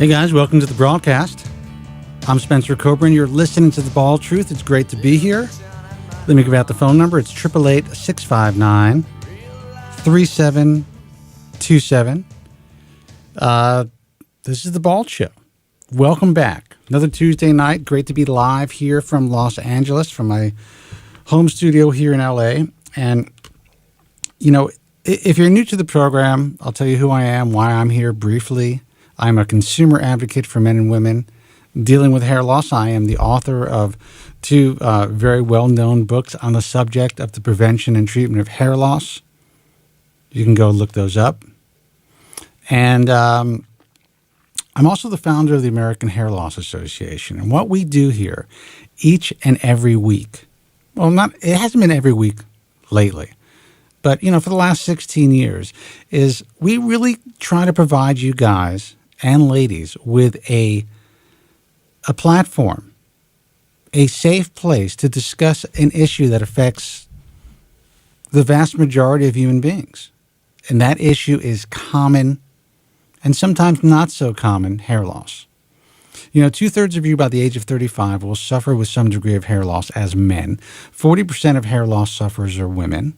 Hey guys, welcome to the broadcast. I'm Spencer Kobren. You're listening to The Bald Truth. It's great to be here. Let me give out the phone number. It's 888-659-3727. This is The Bald Show. Welcome back. Another Tuesday night. Great to be live here from Los Angeles, from my home studio here in LA. And, you know, if you're new to the program, I'll tell you who I am, why I'm here briefly. I'm a consumer advocate for men and women dealing with hair loss. I am the author of two very well-known books on the subject of the prevention and treatment of hair loss. You can go look those up. And I'm also the founder of the American Hair Loss Association. And what we do here each and every week, it hasn't been every week lately, but, for the last 16 years, is we really try to provide you guys and ladies with a platform, a safe place to discuss an issue that affects the vast majority of human beings. And that issue is common and sometimes not so common hair loss. 2/3 of you by the age of 35 will suffer with some degree of hair loss as men. 40% of hair loss sufferers are women.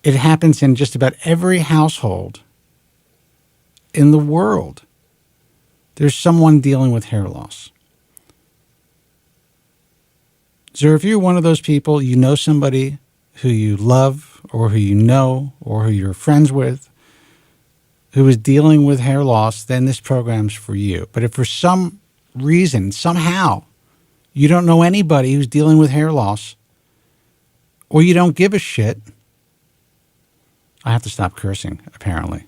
It happens in just about every household in the world. There's someone dealing with hair loss. So if you're one of those people, you know somebody who you love or who you know or who you're friends with who is dealing with hair loss, then this program's for you. But if for some reason, somehow, you don't know anybody who's dealing with hair loss or you don't give a shit, I have to stop cursing, apparently,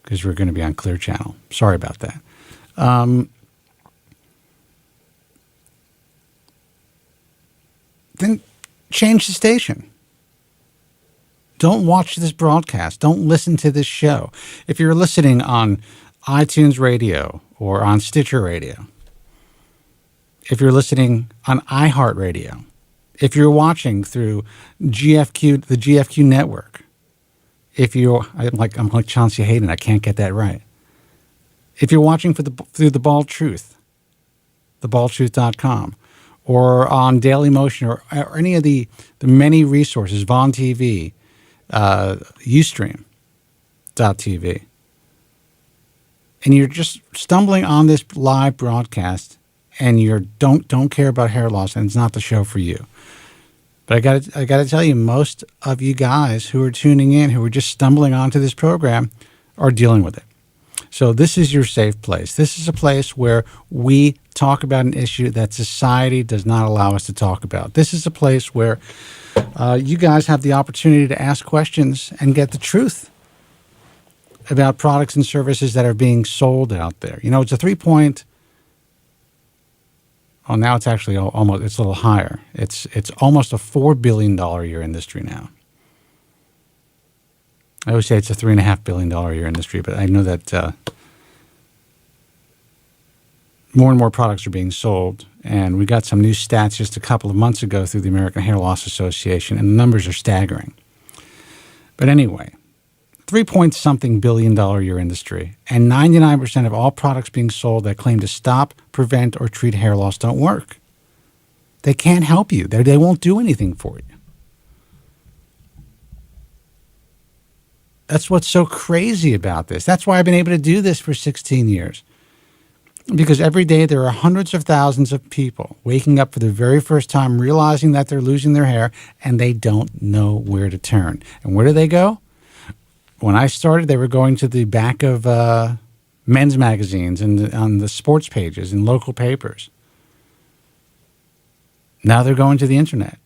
because we're going to be on Clear Channel. Sorry about that. Then change the station. Don't watch this broadcast. Don't listen to this show. If you're listening on iTunes Radio or on Stitcher Radio, if you're listening on iHeartRadio, if you're watching through the GFQ network, I'm like Chauncey Hayden, I can't get that right. If you're watching through The Bald Truth, thebaldtruth.com, or on Daily Motion, or any of the many resources, Vaughn TV, Ustream.tv, and you're just stumbling on this live broadcast and you don't care about hair loss, and it's not the show for you. But I got to tell you, most of you guys who are tuning in, who are just stumbling onto this program, are dealing with it. So this is your safe place. This is a place where we talk about an issue that society does not allow us to talk about. This is a place where you guys have the opportunity to ask questions and get the truth about products and services that are being sold out there. It's a 3-point. Oh, now it's actually it's a little higher. It's almost a $4 billion a year industry now. I always say it's a $3.5 billion a year industry, but I know that more and more products are being sold. And we got some new stats just a couple of months ago through the American Hair Loss Association, and the numbers are staggering. But anyway, 3-point-something billion a year industry, and 99% of all products being sold that claim to stop, prevent, or treat hair loss don't work. They can't help you. They won't do anything for you. That's what's so crazy about this. That's why I've been able to do this for 16 years. Because every day there are hundreds of thousands of people waking up for the very first time, realizing that they're losing their hair, and they don't know where to turn. And where do they go? When I started, they were going to the back of men's magazines and on the sports pages in local papers. Now they're going to the internet.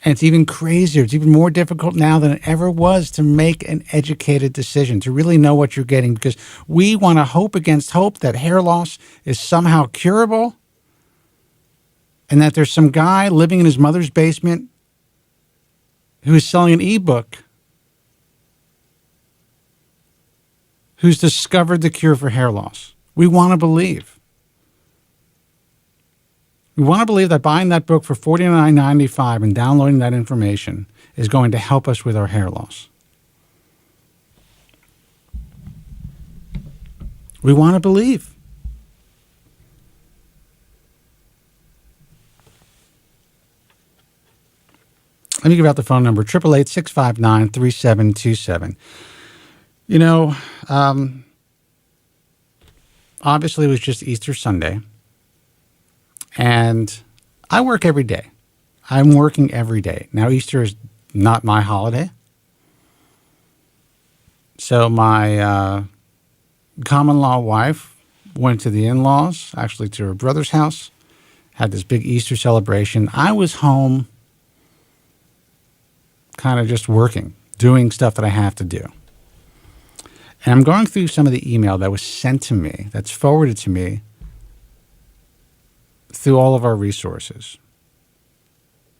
And it's even crazier. It's even more difficult now than it ever was to make an educated decision, to really know what you're getting, because we want to hope against hope that hair loss is somehow curable and that there's some guy living in his mother's basement who is selling an ebook who's discovered the cure for hair loss. We want to believe. We want to believe that buying that book for $49.95 and downloading that information is going to help us with our hair loss. We want to believe. Let me give out the phone number, 888-659-3727. You know, obviously it was just Easter Sunday, and I work every day. I'm working every day. Now, Easter is not my holiday, so my common-law wife went to the in-laws, actually to her brother's house, had this big Easter celebration. I was home kind of just working, doing stuff that I have to do. And I'm going through some of the email that was sent to me, that's forwarded to me through all of our resources.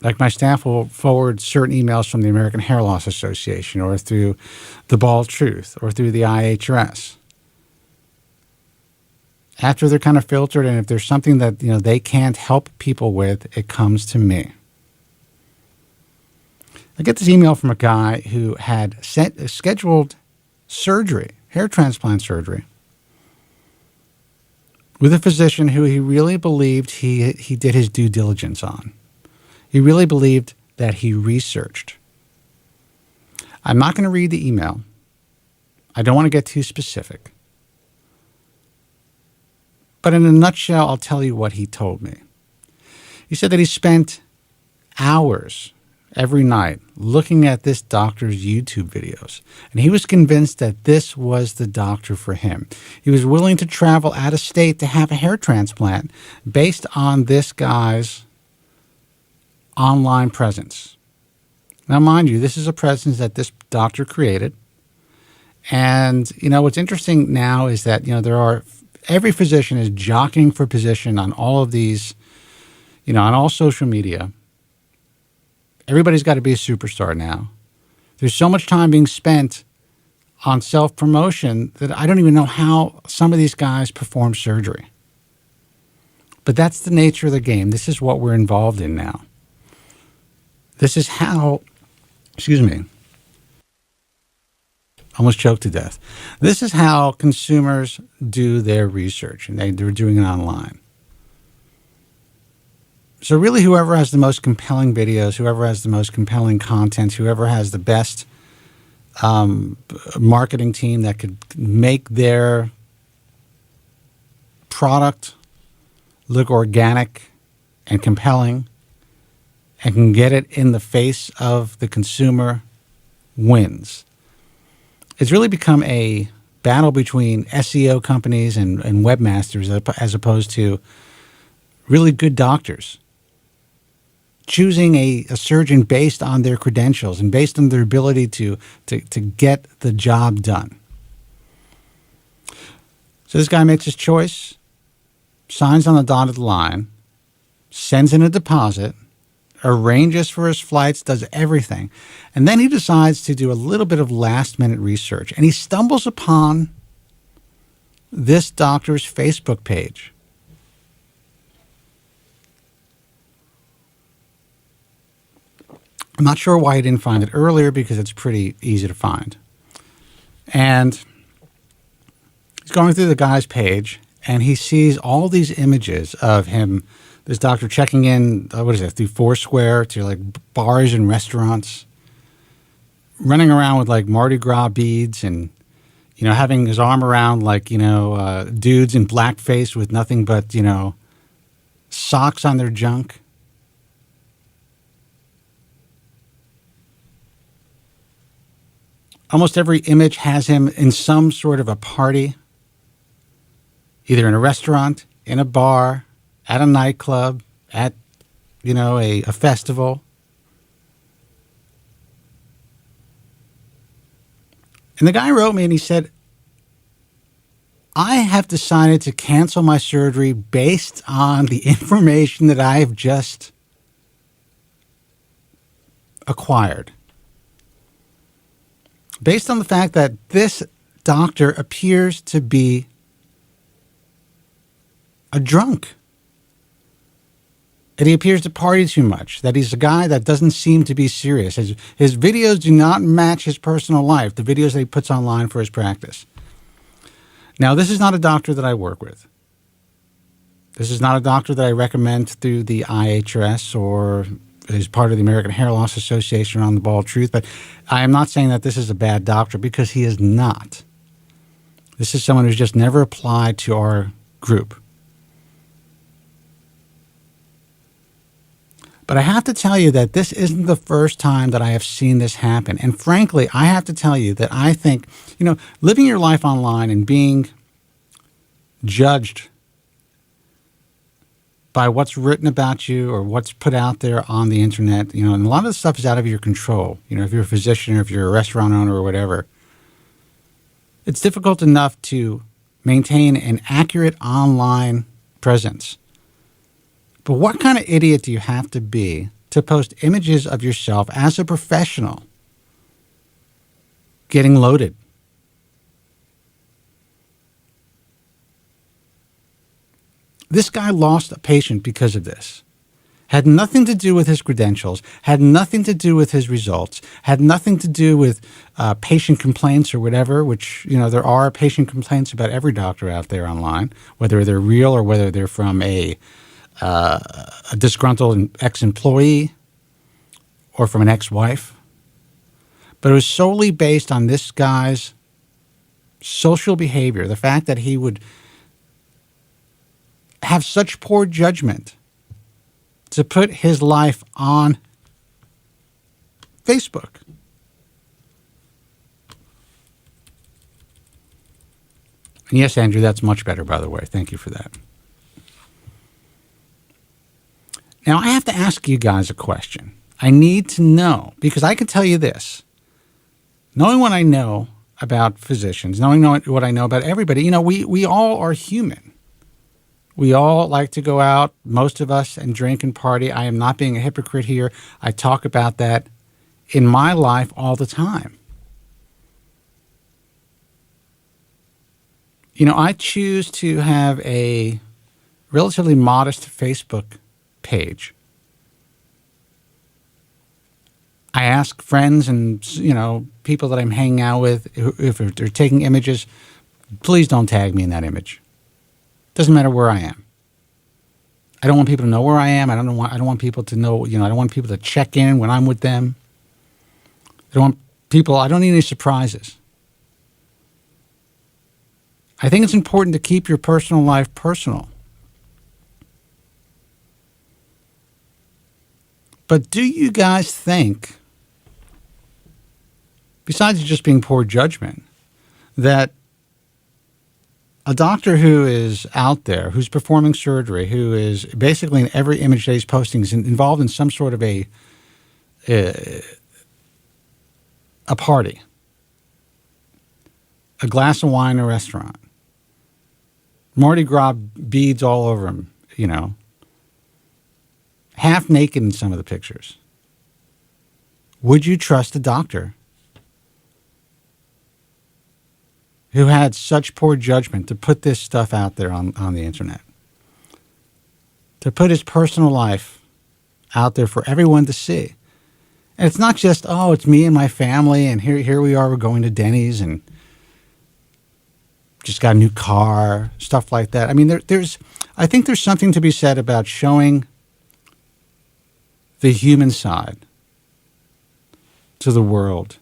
Like my staff will forward certain emails from the American Hair Loss Association or through the Bald Truth or through the IHRS. After they're kind of filtered, and if there's something that they can't help people with, it comes to me. I get this email from a guy who had scheduled surgery, hair transplant surgery, with a physician who he really believed he did his due diligence on. He really believed that he researched. I'm not going to read the email. I don't want to get too specific. But in a nutshell, I'll tell you what he told me. He said that he spent hours every night looking at this doctor's YouTube videos, and he was convinced that this was the doctor for him. He was willing to travel out of state to have a hair transplant based on this guy's online presence. Now, mind you, this is a presence that this doctor created. And, what's interesting now is that, every physician is jockeying for position on all of these, on all social media. Everybody's got to be a superstar now. There's so much time being spent on self-promotion that I don't even know how some of these guys perform surgery. But that's the nature of the game. This is what we're involved in now. This is how, almost choked to death. This is how consumers do their research, and they're doing it online. So really, whoever has the most compelling videos, whoever has the most compelling content, whoever has the best marketing team that could make their product look organic and compelling and can get it in the face of the consumer wins. It's really become a battle between SEO companies and webmasters as opposed to really good doctors choosing a surgeon based on their credentials and based on their ability to get the job done. So this guy makes his choice, signs on the dotted line, sends in a deposit, arranges for his flights, does everything. And then he decides to do a little bit of last-minute research. And he stumbles upon this doctor's Facebook page. I'm not sure why he didn't find it earlier because it's pretty easy to find. And he's going through the guy's page, and he sees all these images of him, this doctor checking in, through Foursquare to like bars and restaurants, running around with like Mardi Gras beads and, having his arm around like, dudes in blackface with nothing but, socks on their junk. Almost every image has him in some sort of a party, either in a restaurant, in a bar, at a nightclub, at, a festival. And the guy wrote me and he said, I have decided to cancel my surgery based on the information that I have just acquired. Based on the fact that this doctor appears to be a drunk. That he appears to party too much. That he's a guy that doesn't seem to be serious. His videos do not match his personal life, the videos that he puts online for his practice. Now, this is not a doctor that I work with. This is not a doctor that I recommend through the IHRS or is part of the American Hair Loss Association on the Bald Truth, but I am not saying that this is a bad doctor, because he is not. This is someone who's just never applied to our group. But I have to tell you that this isn't the first time that I have seen this happen. And frankly, I have to tell you that I think, living your life online and being judged by what's written about you or what's put out there on the internet, and a lot of the stuff is out of your control. If you're a physician or if you're a restaurant owner or whatever, it's difficult enough to maintain an accurate online presence. But what kind of idiot do you have to be to post images of yourself as a professional getting loaded? This guy lost a patient because of this. Had nothing to do with his credentials, had nothing to do with his results, had nothing to do with patient complaints or whatever, which, there are patient complaints about every doctor out there online, whether they're real or whether they're from a disgruntled ex-employee or from an ex-wife. But it was solely based on this guy's social behavior, the fact that he would have such poor judgment to put his life on Facebook. And yes, Andrew, that's much better, by the way. Thank you for that. Now, I have to ask you guys a question. I need to know, because I can tell you this. Knowing what I know about physicians, knowing what I know about everybody, we all are human. We all like to go out, most of us, and drink and party. I am not being a hypocrite here. I talk about that in my life all the time. I choose to have a relatively modest Facebook page. I ask friends and, people that I'm hanging out with, if they're taking images, please don't tag me in that image. Doesn't matter where I am. I don't want people to know where I am. I don't want people to know, I don't want people to check in when I'm with them. I don't need any surprises. I think it's important to keep your personal life personal. But do you guys think, besides just being poor judgment, that a doctor who is out there, who's performing surgery, who is basically in every image that he's posting is involved in some sort of a party, a glass of wine in a restaurant, Mardi Gras beads all over him, half naked in some of the pictures. Would you trust a doctor who had such poor judgment to put this stuff out there on the internet? To put his personal life out there for everyone to see. And it's not just, it's me and my family, and here we are, we're going to Denny's and just got a new car, stuff like that. I mean, I think there's something to be said about showing the human side to the world.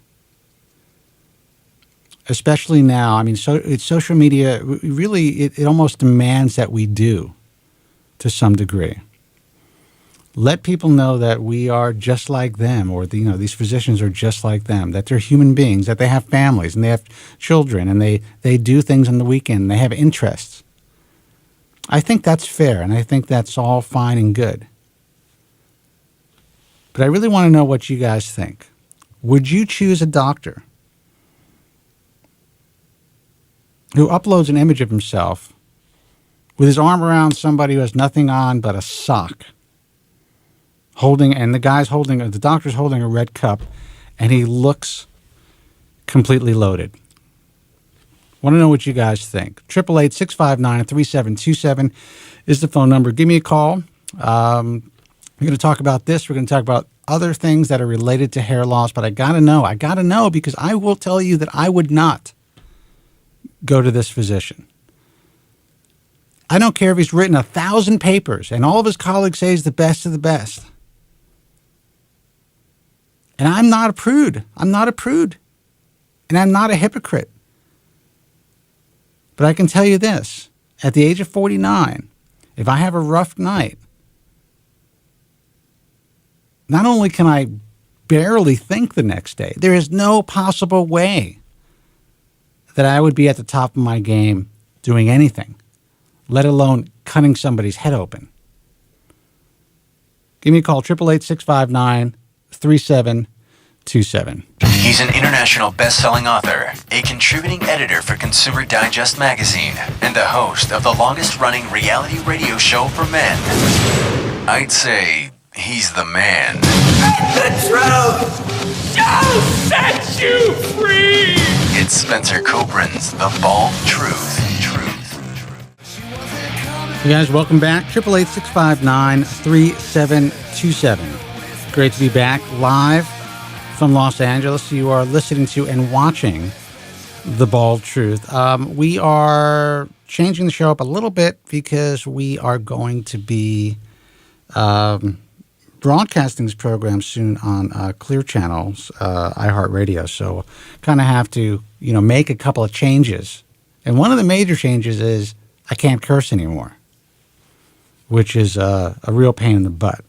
Especially now, it's social media, really, it almost demands that we do to some degree. Let people know that we are just like them, or these physicians are just like them, that they're human beings, that they have families and they have children and they do things on the weekend, and they have interests. I think that's fair, and I think that's all fine and good. But I really want to know what you guys think. Would you choose a doctor who uploads an image of himself with his arm around somebody who has nothing on but a sock, the doctor's holding a red cup, and he looks completely loaded? Want to know what you guys think. 888-659-3727 is the phone number. Give me a call. We're going to talk about this. We're going to talk about other things that are related to hair loss, but I got to know because I will tell you that I would not go to this physician. I don't care if he's written 1,000 papers and all of his colleagues say he's the best of the best. And I'm not a prude. I'm not a prude. And I'm not a hypocrite. But I can tell you this. At the age of 49, if I have a rough night, not only can I barely think the next day, there is no possible way that I would be at the top of my game doing anything, let alone cutting somebody's head open. Give me a call, 888-659-3727. He's an international best-selling author, a contributing editor for Consumer Digest magazine, and the host of the longest-running reality radio show for men. I'd say he's the man. The truth shall set you free! It's Spencer Kobren's The Bald Truth. You guys, welcome back. 888-659-3727. Great to be back live from Los Angeles. You are listening to and watching The Bald Truth. We are changing the show up a little bit because we are going to be broadcasting this program soon on Clear Channels, iHeartRadio. So kind of have to, make a couple of changes. And one of the major changes is I can't curse anymore, which is a real pain in the butt.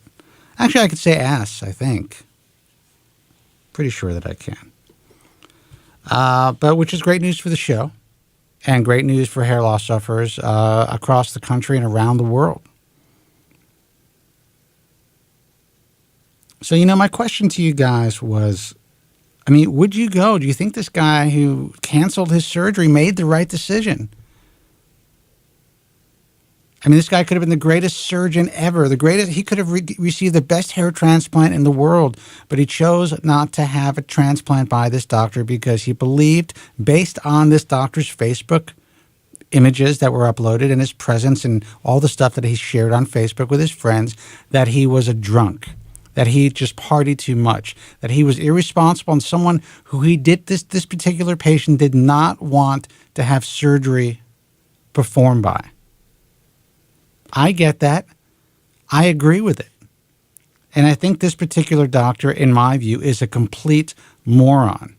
Actually, I could say ass, I think. Pretty sure that I can. But which is great news for the show and great news for hair loss sufferers across the country and around the world. So, my question to you guys was, would you go? Do you think this guy who canceled his surgery made the right decision? This guy could have been the greatest surgeon ever, he could have received the best hair transplant in the world, but he chose not to have a transplant by this doctor because he believed, based on this doctor's Facebook images that were uploaded and his presence and all the stuff that he shared on Facebook with his friends, that he was a drunk, that he just partied too much, that he was irresponsible, and someone who this particular patient did not want to have surgery performed by. I get that. I agree with it. And I think this particular doctor, in my view, is a complete moron.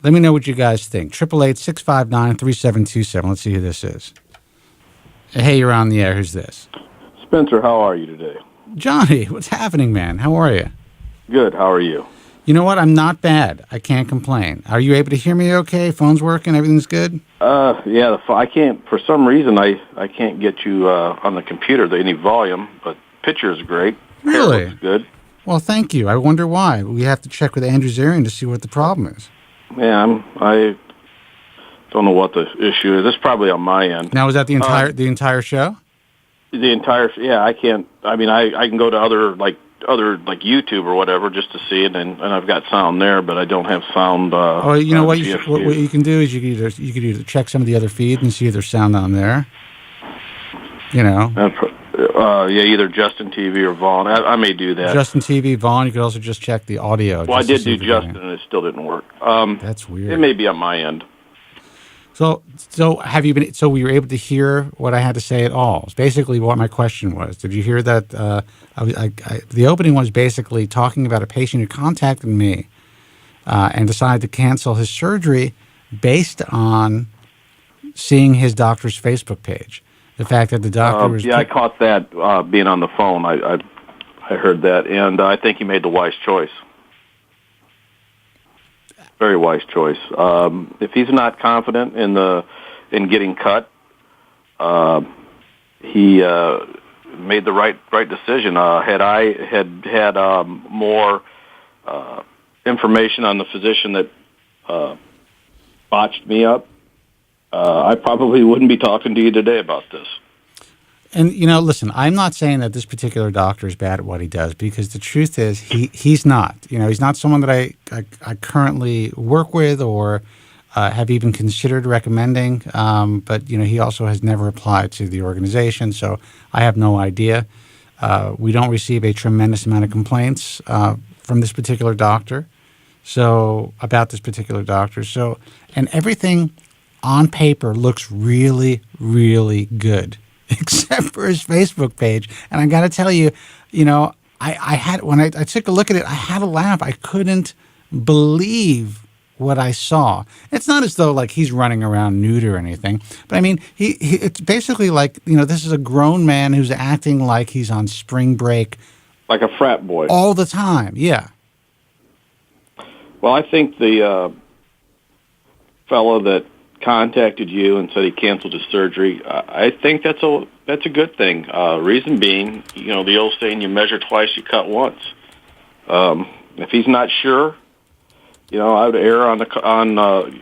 Let me know what you guys think. 888-659-3727. Let's see who this is. Hey, you're on the air. Who's this? Spencer, how are you today? Johnny, what's happening, man? How are you? Good. How are you? You know what? I'm not bad. I can't complain. Are you able to hear me okay? Phone's working? Everything's good? Yeah, I can't, for some reason, I can't get you on the computer, any volume, but picture is great. Really? Hair looks good. Well, thank you. I wonder why. We have to check with Andrew Zarian to see what the problem is. Yeah, I don't know what the issue is. It's probably on my end. Now, is that the entire show? The entire, yeah, I can't, I can go to other YouTube or whatever just to see it, and I've got sound there, but I don't have sound. What you can do is you could either check some of the other feeds and see if there's sound on there. Either Justin TV or Vaughn. I may do that. Justin TV, Vaughn. You could also just check the audio. Well, I did do Justin, and it still didn't work. That's weird. It may be on my end. So have you been? So were you able to hear what I had to say at all? It's basically what my question was. Did you hear that? The opening was basically talking about a patient who contacted me and decided to cancel his surgery based on seeing his doctor's Facebook page. The fact that the doctor was... I caught that being on the phone. I heard that, and I think he made the wise choice. Very wise choice. If he's not confident in getting cut, he made the right decision. Had I had more information on the physician that botched me up, I probably wouldn't be talking to you today about this. And, listen, I'm not saying that this particular doctor is bad at what he does, because the truth is he's not. He's not someone that I currently work with or have even considered recommending. But, he also has never applied to the organization, so I have no idea. We don't receive a tremendous amount of complaints from this particular doctor. So about this particular doctor. So, and everything on paper looks really, really good, except for his Facebook page. And I got to tell you, I had, when I took a look at it, I had a laugh. I couldn't believe what I saw. It's not as though like he's running around nude or anything, but I mean, he it's basically like, this is a grown man who's acting like he's on spring break. Like a frat boy. All the time, yeah. Well, I think the fellow that contacted you and said he canceled his surgery, I think that's a good thing. Reason being, the old saying, you measure twice, you cut once. If he's not sure, I would err on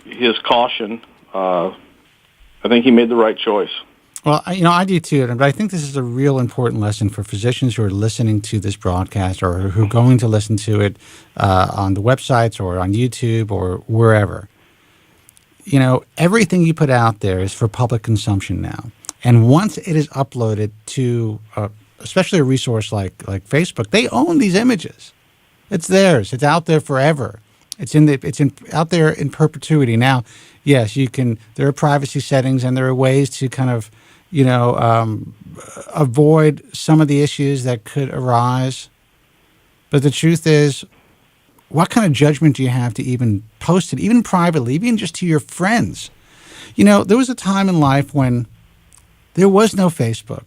his caution. I think he made the right choice. Well, I do too, but I think this is a real important lesson for physicians who are listening to this broadcast or who are going to listen to it on the websites or on YouTube or wherever. Everything you put out there is for public consumption now. And once it is uploaded to, especially a resource like Facebook, they own these images. It's theirs. It's out there forever. It's out there in perpetuity. Now, yes, there are privacy settings and there are ways to kind of, avoid some of the issues that could arise. But the truth is, what kind of judgment do you have to even post it, even privately, even just to your friends? There was a time in life when there was no Facebook.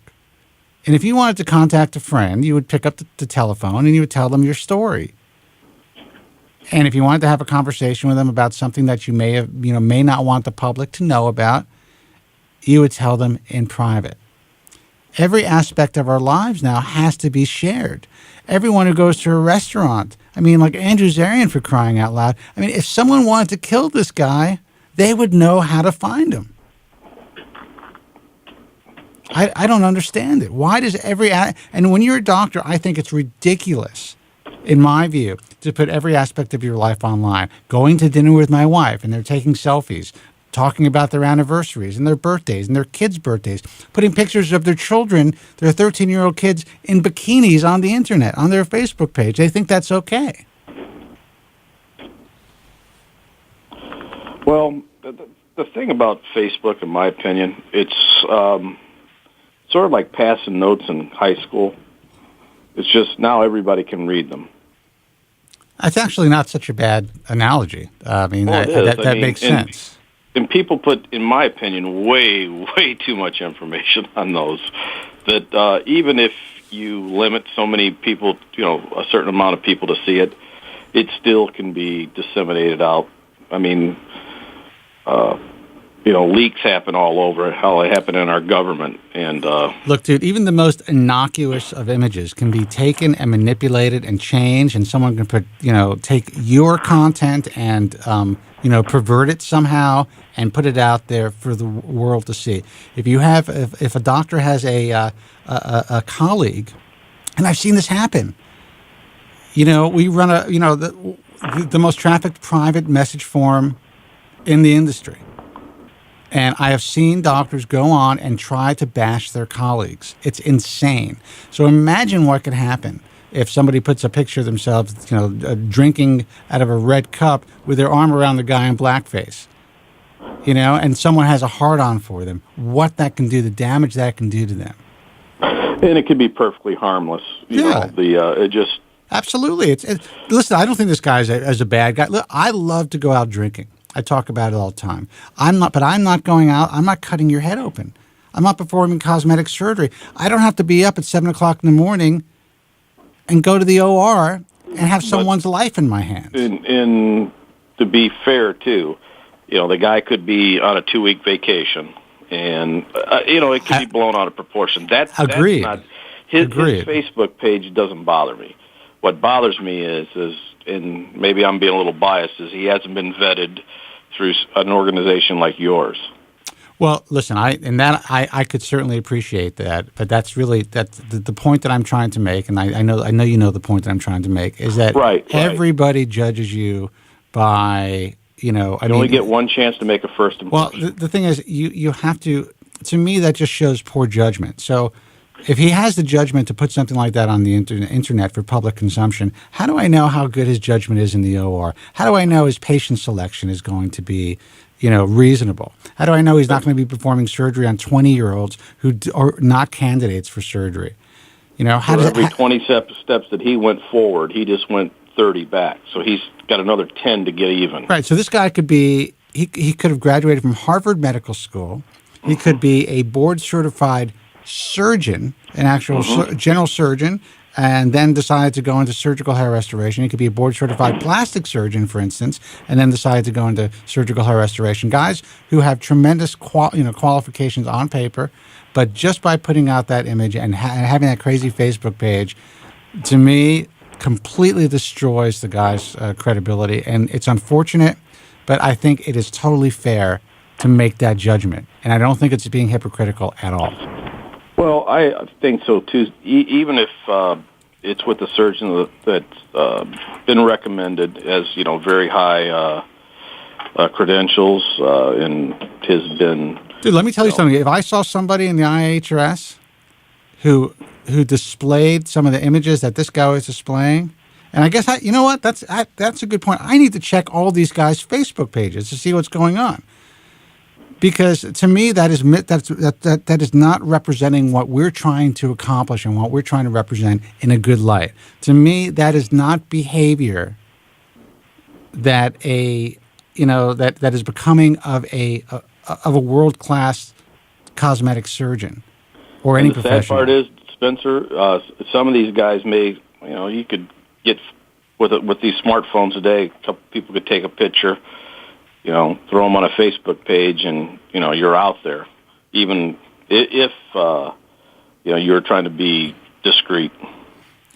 And if you wanted to contact a friend, you would pick up the telephone and you would tell them your story. And if you wanted to have a conversation with them about something that you may not want the public to know about, you would tell them in private. Every aspect of our lives now has to be shared. Everyone who goes to a restaurant, like Andrew Zarian, for crying out loud. If someone wanted to kill this guy, they would know how to find him. I don't understand it. Why does and when you're a doctor, I think it's ridiculous, in my view, to put every aspect of your life online. Going to dinner with my wife and they're taking selfies, talking about their anniversaries and their birthdays and their kids' birthdays, putting pictures of their children, their 13-year-old kids, in bikinis on the internet, on their Facebook page. They think that's okay. Well, the thing about Facebook, in my opinion, it's sort of like passing notes in high school. It's just now everybody can read them. That's actually not such a bad analogy. That makes sense. And people put, in my opinion, way, way too much information on those. That even if you limit so many people, a certain amount of people to see it, it still can be disseminated out. Leaks happen all over. Hell, they happen in our government. And look, dude, even the most innocuous of images can be taken and manipulated and changed, and someone can take your content and pervert it somehow and put it out there for the world to see. If a doctor has a colleague, and I've seen this happen. We run the most trafficked private message forum in the industry. And I have seen doctors go on and try to bash their colleagues. It's insane. So imagine what could happen if somebody puts a picture of themselves, drinking out of a red cup with their arm around the guy in blackface, and someone has a hard-on for them. What that can do, the damage that can do to them. And it can be perfectly harmless. It just... Absolutely. Listen, I don't think this guy is a bad guy. Look, I love to go out drinking. I talk about it all the time. I'm not going out. I'm not cutting your head open. I'm not performing cosmetic surgery. I don't have to be up at 7 o'clock in the morning and go to the OR and have someone's life in my hands. And to be fair, too, the guy could be on a 2-week vacation, and it could be blown out of proportion. Agreed. That's not his Facebook page doesn't bother me. What bothers me is, and maybe I'm being a little biased, is he hasn't been vetted through an organization like yours. Well, listen, I could certainly appreciate that, but that's the point that I'm trying to make, and I know you know the point that I'm trying to make, is that everybody judges you by, you only get one chance to make a first impression. Well, the thing is, you have to me, that just shows poor judgment. So, if he has the judgment to put something like that on the internet for public consumption, how do I know how good his judgment is in the OR? How do I know his patient selection is going to be, reasonable? How do I know he's not going to be performing surgery on 20-year-olds who are not candidates for surgery? For every 20 steps that he went forward, he just went 30 back. So he's got another 10 to get even. Right. So this guy could be, he could have graduated from Harvard Medical School. He could be a board-certified surgeon, an actual general surgeon, and then decide to go into surgical hair restoration. He could be a board-certified plastic surgeon, for instance, and then decide to go into surgical hair restoration. Guys who have tremendous qualifications on paper, but just by putting out that image and having that crazy Facebook page, to me, completely destroys the guy's credibility. And it's unfortunate, but I think it is totally fair to make that judgment. And I don't think it's being hypocritical at all. Well, I think so, too. Even if it's with a surgeon that's been recommended as, very high credentials and has been... Dude, let me tell you something. If I saw somebody in the IHRS who displayed some of the images that this guy was displaying, and I guess, you know what? That's a good point. I need to check all these guys' Facebook pages to see what's going on. Because to me, that is not representing what we're trying to accomplish and what we're trying to represent in a good light. To me, that is not behavior that that is becoming of a world-class cosmetic surgeon or any professional. The sad part is, Spencer, some of these guys may, you could get with these smartphones today. A couple people could take a picture. Throw them on a Facebook page, and you're out there. Even if you're trying to be discreet.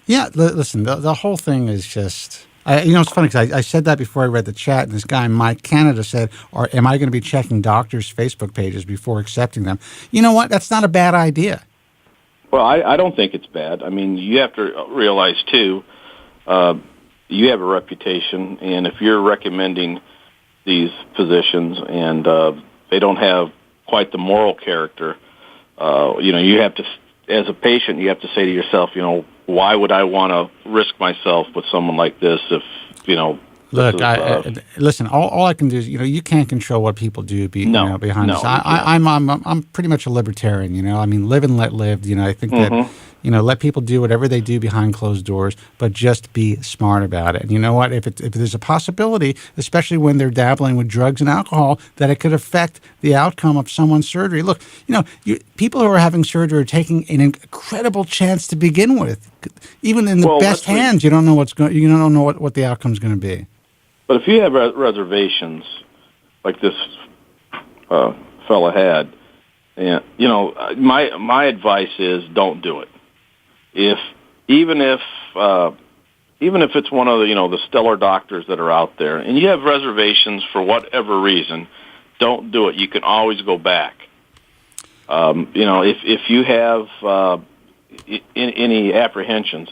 Yeah, listen. The whole thing is just. It's funny because I said that before I read the chat, and this guy in Mike Canada said, am I going to be checking doctors' Facebook pages before accepting them? You know what? That's not a bad idea. Well, I don't think it's bad. I mean, you have to realize too, you have a reputation, and if you're recommending these physicians and they don't have quite the moral character, you have to, as a patient, you have to say to yourself, why would I want to risk myself with someone like this if, Look, listen, all I can do is, you can't control what people do behind this. I'm pretty much a libertarian, I mean, live and let live. I think that, let people do whatever they do behind closed doors, but just be smart about it. And you know what? If there's a possibility, especially when they're dabbling with drugs and alcohol, that it could affect the outcome of someone's surgery. Look, people who are having surgery are taking an incredible chance to begin with. Even in the best hands, you don't know you don't know what the outcome's going to be. But if you have reservations, like this fella had, and my advice is don't do it. Even if it's one of the stellar doctors that are out there, and you have reservations for whatever reason, don't do it. You can always go back. If you have any apprehensions,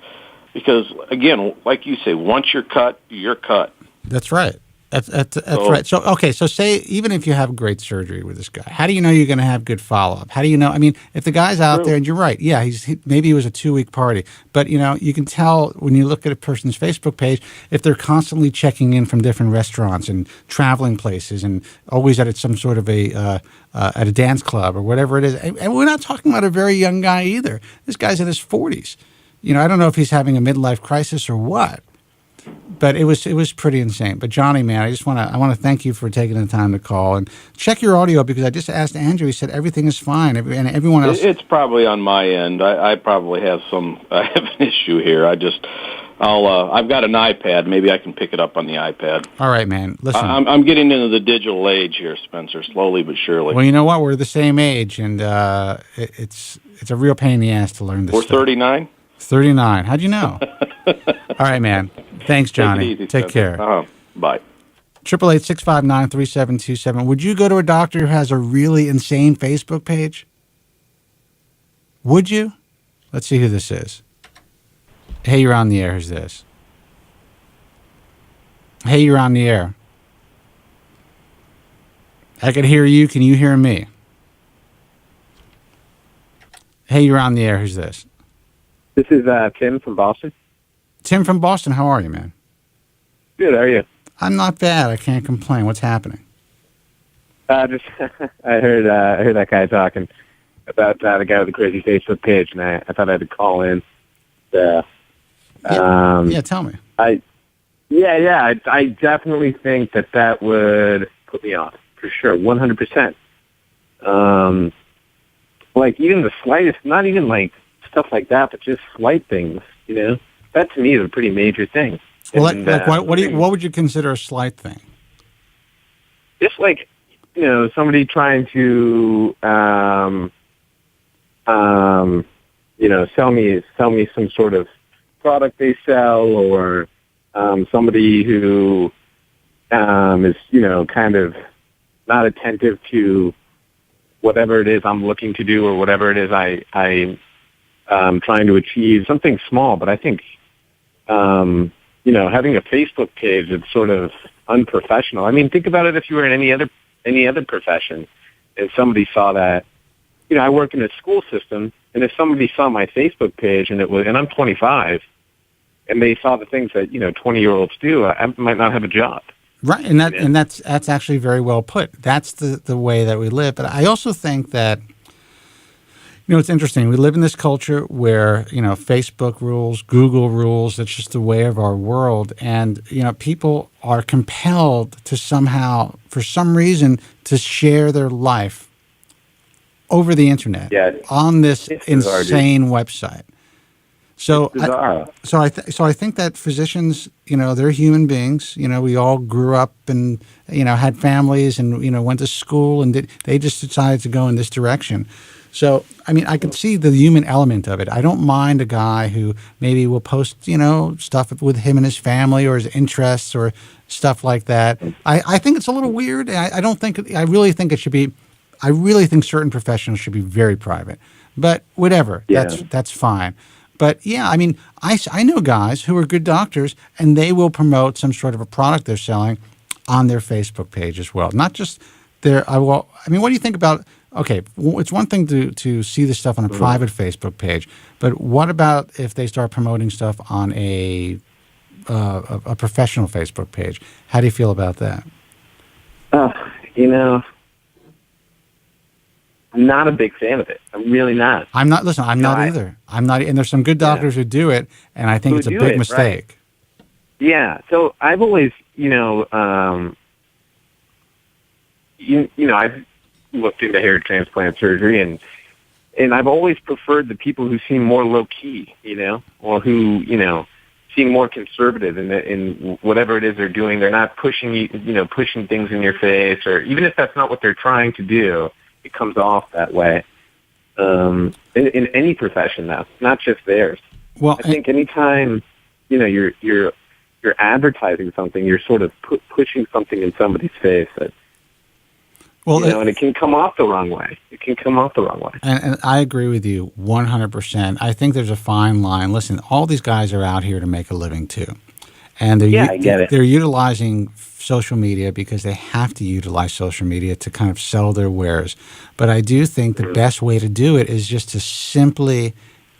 because again, like you say, once you're cut, you're cut. That's right. That's right. So, okay, so say even if you have great surgery with this guy, how do you know you're going to have good follow-up? How do you know? I mean, if the guy's out there, and you're right, yeah, maybe it was a 2-week party, but, you can tell when you look at a person's Facebook page if they're constantly checking in from different restaurants and traveling places and always at some sort of at a dance club or whatever it is. And we're not talking about a very young guy either. This guy's in his 40s. I don't know if he's having a midlife crisis or what. But it was pretty insane. But Johnny, man, I want to thank you for taking the time to call and check your audio, because I just asked Andrew. He said everything is fine, and everyone else. It's probably on my end. I probably have an issue here. I've got an iPad. Maybe I can pick it up on the iPad. All right, man. Listen, I'm getting into the digital age here, Spencer, slowly but surely. Well, you know what? We're the same age, and it's a real pain in the ass to learn this. We're 39. 39. How'd you know? All right, man. Thanks, Johnny. Take care. Bye. 888-659-3727. Would you go to a doctor who has a really insane Facebook page? Would you? Let's see who this is. Hey, you're on the air. Who's this? Hey, you're on the air. I can hear you. Can you hear me? Hey, you're on the air. Who's this? This is Tim from Boston. Tim from Boston. How are you, man? Good. How are you? I'm not bad. I can't complain. What's happening? Just I heard that guy talking about the guy with the crazy Facebook page, and I thought I'd call in. Yeah, tell me. I definitely think that would put me off for sure, 100%. Like even the slightest, not even like stuff like that, but just slight things, that to me is a pretty major thing. Well, And, what would you consider a slight thing? Just like, somebody trying to, sell me some sort of product they sell, or somebody who is, kind of not attentive to whatever it is I'm looking to do, or whatever it is I'm trying to achieve. Something small, but I think, having a Facebook page is sort of unprofessional. I mean, think about it if you were in any other profession, and somebody saw that. I work in a school system, and if somebody saw my Facebook page and I'm 25, and they saw the things that 20-year-olds do, I might not have a job. Right, and that's actually very well put. That's the way that we live. But I also think that it's interesting. We live in this culture where Facebook rules, Google rules. That's just the way of our world, and people are compelled to somehow, for some reason, to share their life over the internet on this insane website. So I think that physicians, they're human beings. We all grew up and had families and went to school, and they just decided to go in this direction. So I mean, I can see the human element of it. I don't mind a guy who maybe will post stuff with him and his family or his interests or stuff like that. I think it's a little weird. I really think it should be. I really think certain professionals should be very private. But whatever, that's fine. But yeah, I mean, I know guys who are good doctors, and they will promote some sort of a product they're selling on their Facebook page as well. Not just their. What do you think about? Okay, it's one thing to see this stuff on a private Facebook page, but what about if they start promoting stuff on a professional Facebook page? How do you feel about that? I'm not a big fan of it. I'm really not. I'm not. Listen, I'm not either. I'm not. And there's some good doctors who do it, and I think it's a big mistake. Right. Yeah. So I've always, I've looked into hair transplant surgery, and I've always preferred the people who seem more low key, or who, seem more conservative in whatever it is they're doing. They're not pushing things in your face, or even if that's not what they're trying to do. It comes off that way in any profession, though, not just theirs. Well, I think anytime you're advertising something, you're sort of pushing something in somebody's face that and it can come off the wrong way. And I agree with you 100%. I think there's a fine line. Listen, all these guys are out here to make a living too, and I get it. They're utilizing social media because they have to utilize social media to kind of sell their wares. But I do think the best way to do it is just to simply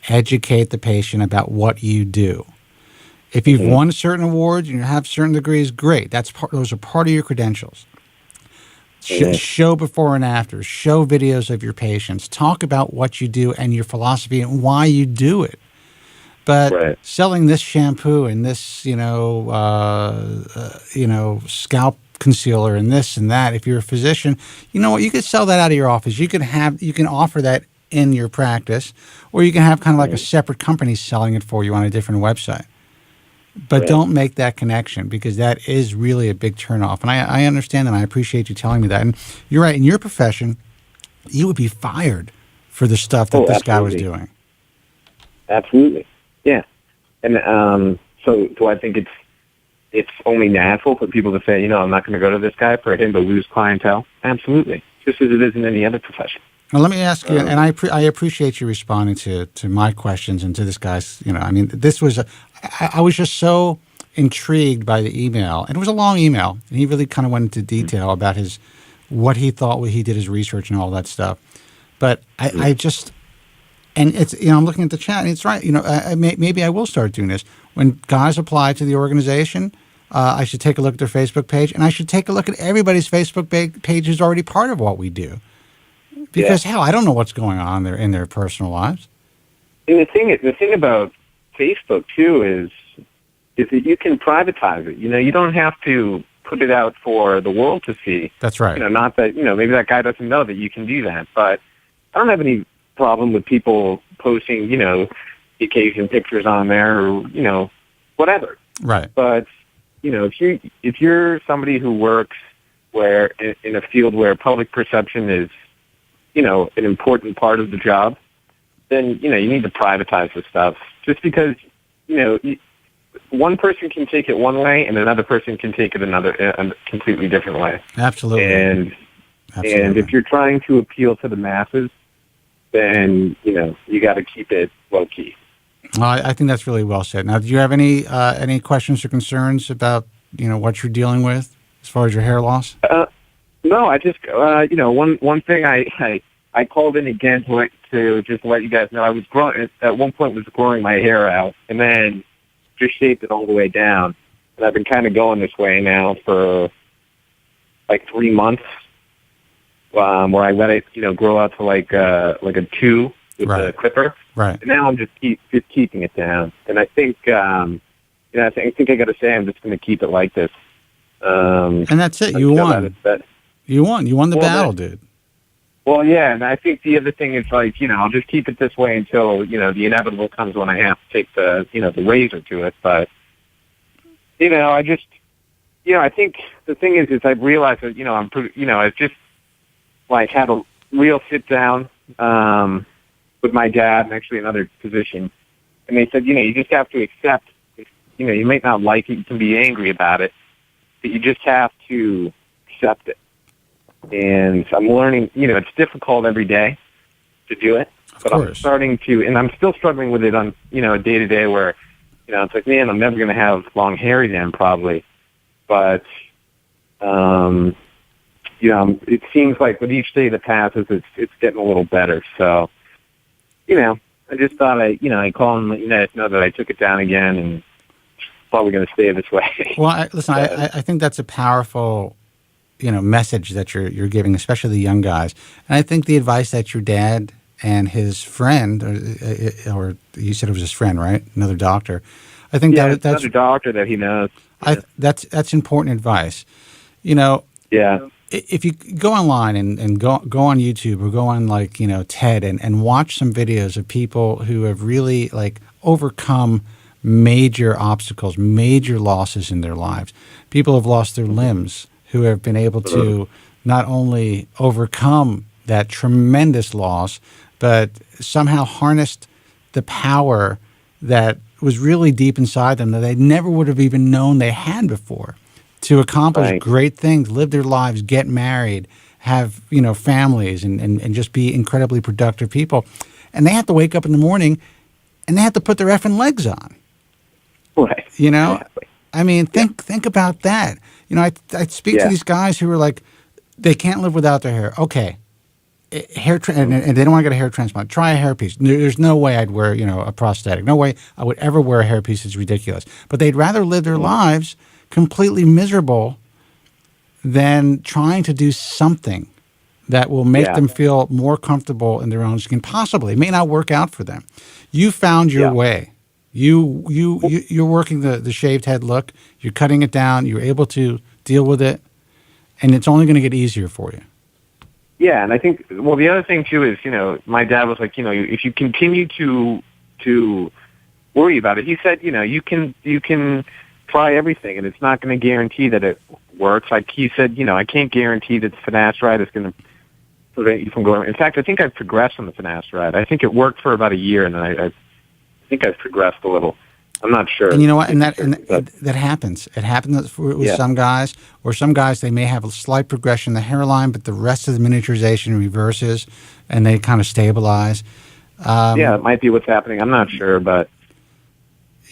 educate the patient about what you do. If you've won certain awards and you have certain degrees, great. Those are part of your credentials. Show before and after. Show videos of your patients. Talk about what you do and your philosophy and why you do it. But selling this shampoo and this, scalp concealer and this and that, if you're a physician, you know what? You could sell that out of your office. You can offer that in your practice, or you can have kind of like a separate company selling it for you on a different website. But don't make that connection, because that is really a big turnoff. And I understand that. I appreciate you telling me that. And you're right. In your profession, you would be fired for the stuff that this guy was doing. Absolutely. Yeah. And so do I think it's only natural for people to say, I'm not going to go to this guy, for him to lose clientele? Absolutely. Just as it is in any other profession. Well, let me ask you, and I appreciate you responding to my questions and to this guy's, this was, I was just so intrigued by the email, and it was a long email, and he really kind of went into detail about what he thought when he did his research and all that stuff. But I just, And it's, I'm looking at the chat, and it's right. Maybe I will start doing this. When guys apply to the organization, I should take a look at their Facebook page, and I should take a look at everybody's Facebook page who's already part of what we do. Because hell, I don't know what's going on in their personal lives. And the thing about Facebook too is that you can privatize it. You don't have to put it out for the world to see. That's right. Not that maybe that guy doesn't know that you can do that, but I don't have any problem with people posting the occasion pictures on there or whatever. Right. But if you're somebody who works where in a field where public perception is an important part of the job, then you need to privatize the stuff. Just because one person can take it one way and another person can take it a completely different way. Absolutely. And if you're trying to appeal to the masses, then you got to keep it low key. Well, I think that's really well said. Now, do you have any questions or concerns about what you're dealing with as far as your hair loss? No, I just one thing I called in again to just let you guys know I was at one point was growing my hair out and then just shaved it all the way down, and I've been kind of going this way now for like 3 months, where I let it grow out to like a 2 with the clipper. Right. And now I'm just keeping it down, and I think I think I got to say I'm just going to keep it like this. And that's it. You won. You won. You won the battle, dude. Well, yeah, and I think the other thing is I'll just keep it this way until the inevitable comes when I have to take the razor to it. But I just I think the thing is I've realized that I'm pretty I've just had a real sit down with my dad and actually another physician, and they said you just have to accept you might not like it, you can be angry about it, but you just have to accept it. And I'm learning, it's difficult every day to do it, but I'm starting to, and I'm still struggling with it on, a day-to-day where, it's like, man, I'm never going to have long hair again, probably. But, it seems like with each day that passes, it's getting a little better. So, I just thought I'd call and let you guys know that I took it down again, and it's probably going to stay this way. Well, I think that's a powerful message that you're giving, especially the young guys. And I think the advice that your dad and his friend, or you said it was his friend, right? Another doctor. I think that's another doctor that he knows. That's important advice. Yeah. If you go online and go on YouTube or go on TED and watch some videos of people who have really overcome major obstacles, major losses in their lives. People have lost their limbs, who have been able to not only overcome that tremendous loss, but somehow harnessed the power that was really deep inside them that they never would have even known they had before, to accomplish great things, live their lives, get married, have families, and just be incredibly productive people. And they have to wake up in the morning and they have to put their effing legs on. Right. Exactly. I mean, think about that. I speak to these guys who are like, they can't live without their hair. Okay, and they don't want to get a hair transplant. Try a hairpiece. There's no way I'd wear, a prosthetic. No way I would ever wear a hairpiece. It's ridiculous. But they'd rather live their lives completely miserable than trying to do something that will make them feel more comfortable in their own skin. Possibly, it may not work out for them. You found your way. You're working the shaved head look. You're cutting it down. You're able to deal with it, and it's only going to get easier for you. Yeah, and I think the other thing too is my dad was like if you continue to worry about it, he said you can try everything, and it's not going to guarantee that it works. Like he said, I can't guarantee that finasteride is going to prevent you from going. In fact, I think I've progressed on the finasteride. I think it worked for about a year, and then I think I've progressed a little. I'm not sure. And you know what? And that happens. It happens with some guys, or some guys, they may have a slight progression in the hairline, but the rest of the miniaturization reverses, and they kind of stabilize. It might be what's happening. I'm not sure, but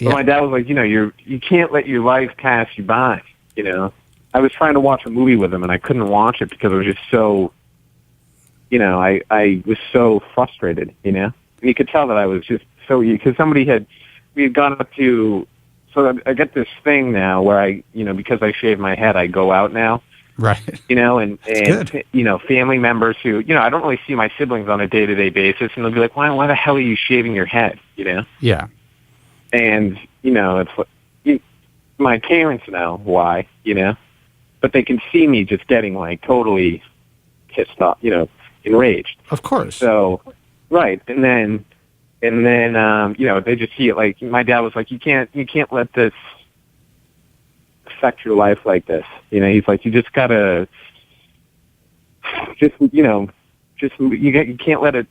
my dad was like, you can't let your life pass you by. I was trying to watch a movie with him, and I couldn't watch it because it was just so, I was so frustrated. you could tell that I was just so, because we had gone up to, so I get this thing now where because I shave my head, I go out now. Right. And good. family members who, I don't really see my siblings on a day-to-day basis, and they'll be like, why the hell are you shaving your head, Yeah. And, it's like, my parents know why, but they can see me just getting, like, totally pissed off, enraged. Of course. So, right. And then, they just see it, like, my dad was like, you can't let this affect your life like this. He's like, you just gotta, you can't let it,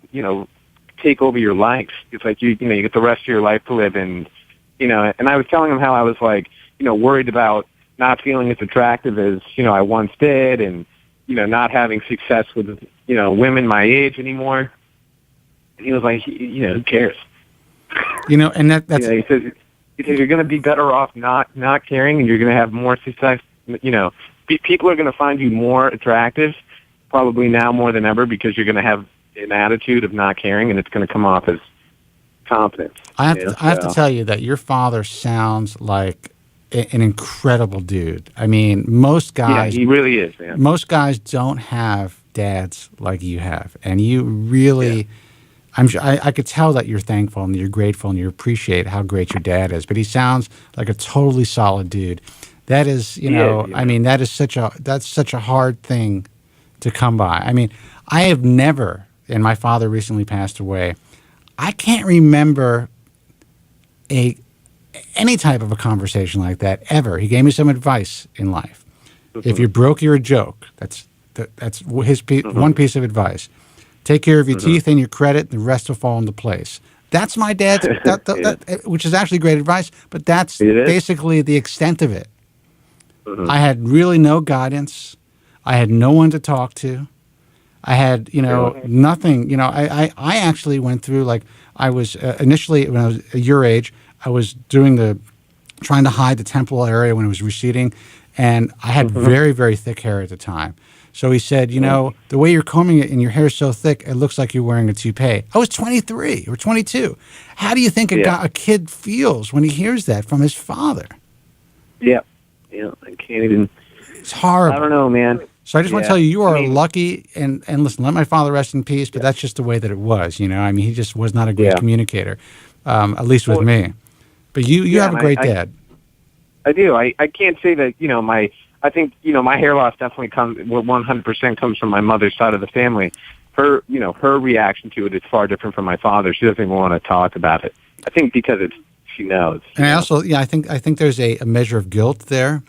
take over your life. It's like, you get the rest of your life to live, and I was telling him how I was like, worried about not feeling as attractive as, I once did, and, not having success with, women my age anymore. And he was like, who cares? And that's, he says you're going to be better off not caring, and you're going to have more success. People are going to find you more attractive, probably now more than ever, because you're going to have an attitude of not caring, and it's going to come off as confidence. I have to tell you that your father sounds like an incredible dude. I mean, most guys... Yeah, he really is, man. Most guys don't have dads like you have, and you really... Yeah. I'm sure I could tell that you're thankful and you're grateful and you appreciate how great your dad is, but he sounds like a totally solid dude. That is, I mean, that's such a hard thing to come by. I mean, I have never, and my father recently passed away, I can't remember any type of a conversation like that ever. He gave me some advice in life. Mm-hmm. If you're broke, you're a joke. That's his one piece of advice. Take care of your teeth and your credit, the rest will fall into place. That's my dad's, which is actually great advice, but that's basically the extent of it. Mm-hmm. I had really no guidance. I had no one to talk to. I had, nothing. I actually went through, like, I was initially, when I was your age, I was trying to hide the temporal area when it was receding, and I had very, very thick hair at the time. So he said, the way you're combing it and your hair's so thick, it looks like you're wearing a toupee. I was 23 or 22. How do you think a kid feels when he hears that from his father? Yeah. Yeah, I can't even... It's horrible. I don't know, man. So I just want to tell you are lucky, and listen, let my father rest in peace, but that's just the way that it was, I mean, he just was not a great communicator, at least with me. But you have a great dad. I do. I can't say that, I think, my hair loss definitely 100% comes from my mother's side of the family. Her reaction to it is far different from my father. She doesn't even want to talk about it. I think because she knows. And I also, I think there's a measure of guilt there.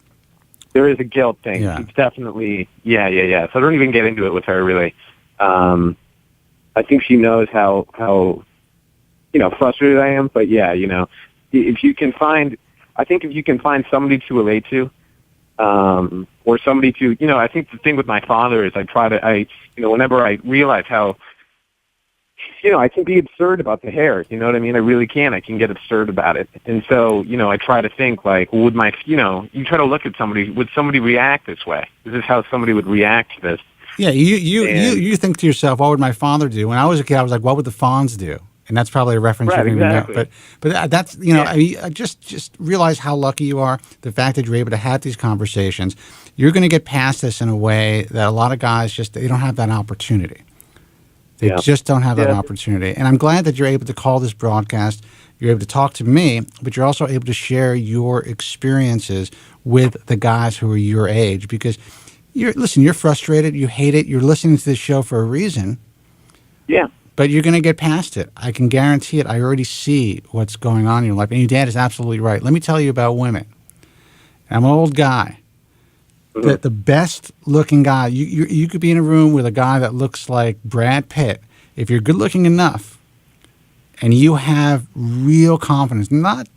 There is a guilt thing. Yeah. It's definitely, yeah. So I don't even get into it with her, really. I think she knows how frustrated I am. But if you can find somebody to relate to, or somebody to, I think the thing with my father is whenever I realize how, I can be absurd about the hair, you know what I mean? I really can. I can get absurd about it. And so, I try to think like, you try to look at somebody, would somebody react this way? Is this how somebody would react to this? Yeah, you think to yourself, what would my father do? When I was a kid, I was like, what would the Fonz do? And that's probably a reference you don't even know. But that's, I just realize how lucky you are, the fact that you're able to have these conversations. You're going to get past this in a way that a lot of guys they don't have that opportunity. They just don't have that opportunity. And I'm glad that you're able to call this broadcast. You're able to talk to me, but you're also able to share your experiences with the guys who are your age, because you're frustrated, you hate it, you're listening to this show for a reason. Yeah. But you're going to get past it. I can guarantee it. I already see what's going on in your life. And your dad is absolutely right. Let me tell you about women. I'm an old guy. Mm-hmm. The best looking guy, you could be in a room with a guy that looks like Brad Pitt. If you're good looking enough and you have real confidence, not,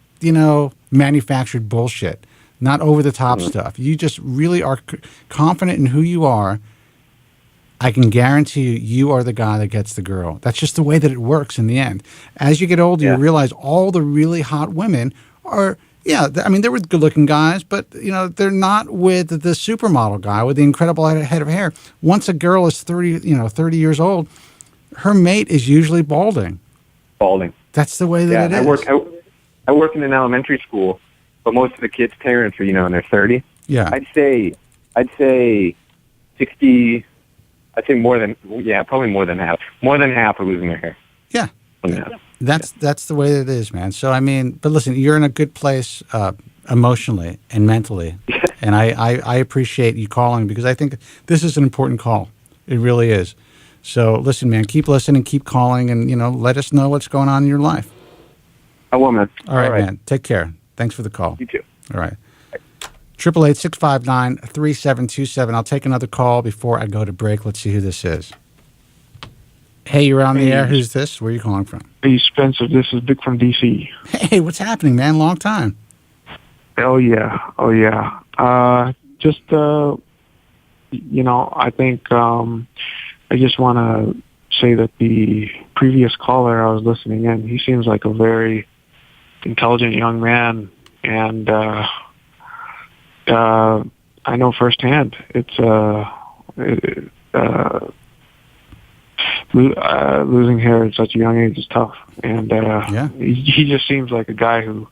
manufactured bullshit, not over the top stuff. You just really are confident in who you are. I can guarantee you are the guy that gets the girl. That's just the way that it works in the end. As you get older, you realize all the really hot women are, they were good-looking guys, but, they're not with the supermodel guy with the incredible head of hair. Once a girl is 30 years old, her mate is usually balding. balding. That's the way that Yeah, it and is. I work in an elementary school, but most of the kids' parents are, in their 30s. Yeah. I'd say 60. I'd say probably more than half. More than half are losing their hair. Yeah. Yeah. That's the way it is, man. So I mean, but listen, you're in a good place emotionally and mentally, and I appreciate you calling because I think this is an important call. It really is. So listen, man, keep listening, keep calling, and let us know what's going on in your life. I will, man. All right, man. Take care. Thanks for the call. You too. All right. 888-659-3727. I'll take another call before I go to break. Let's see who this is. Hey, you're on the air. Who's this? Where are you calling from? Hey, Spencer, this is Vic from D.C. Hey, what's happening, man? Long time. Oh, yeah. I think I just want to say that the previous caller I was listening in, he seems like a very intelligent young man, and I know firsthand it's losing hair at such a young age is tough, and he just seems like a guy who's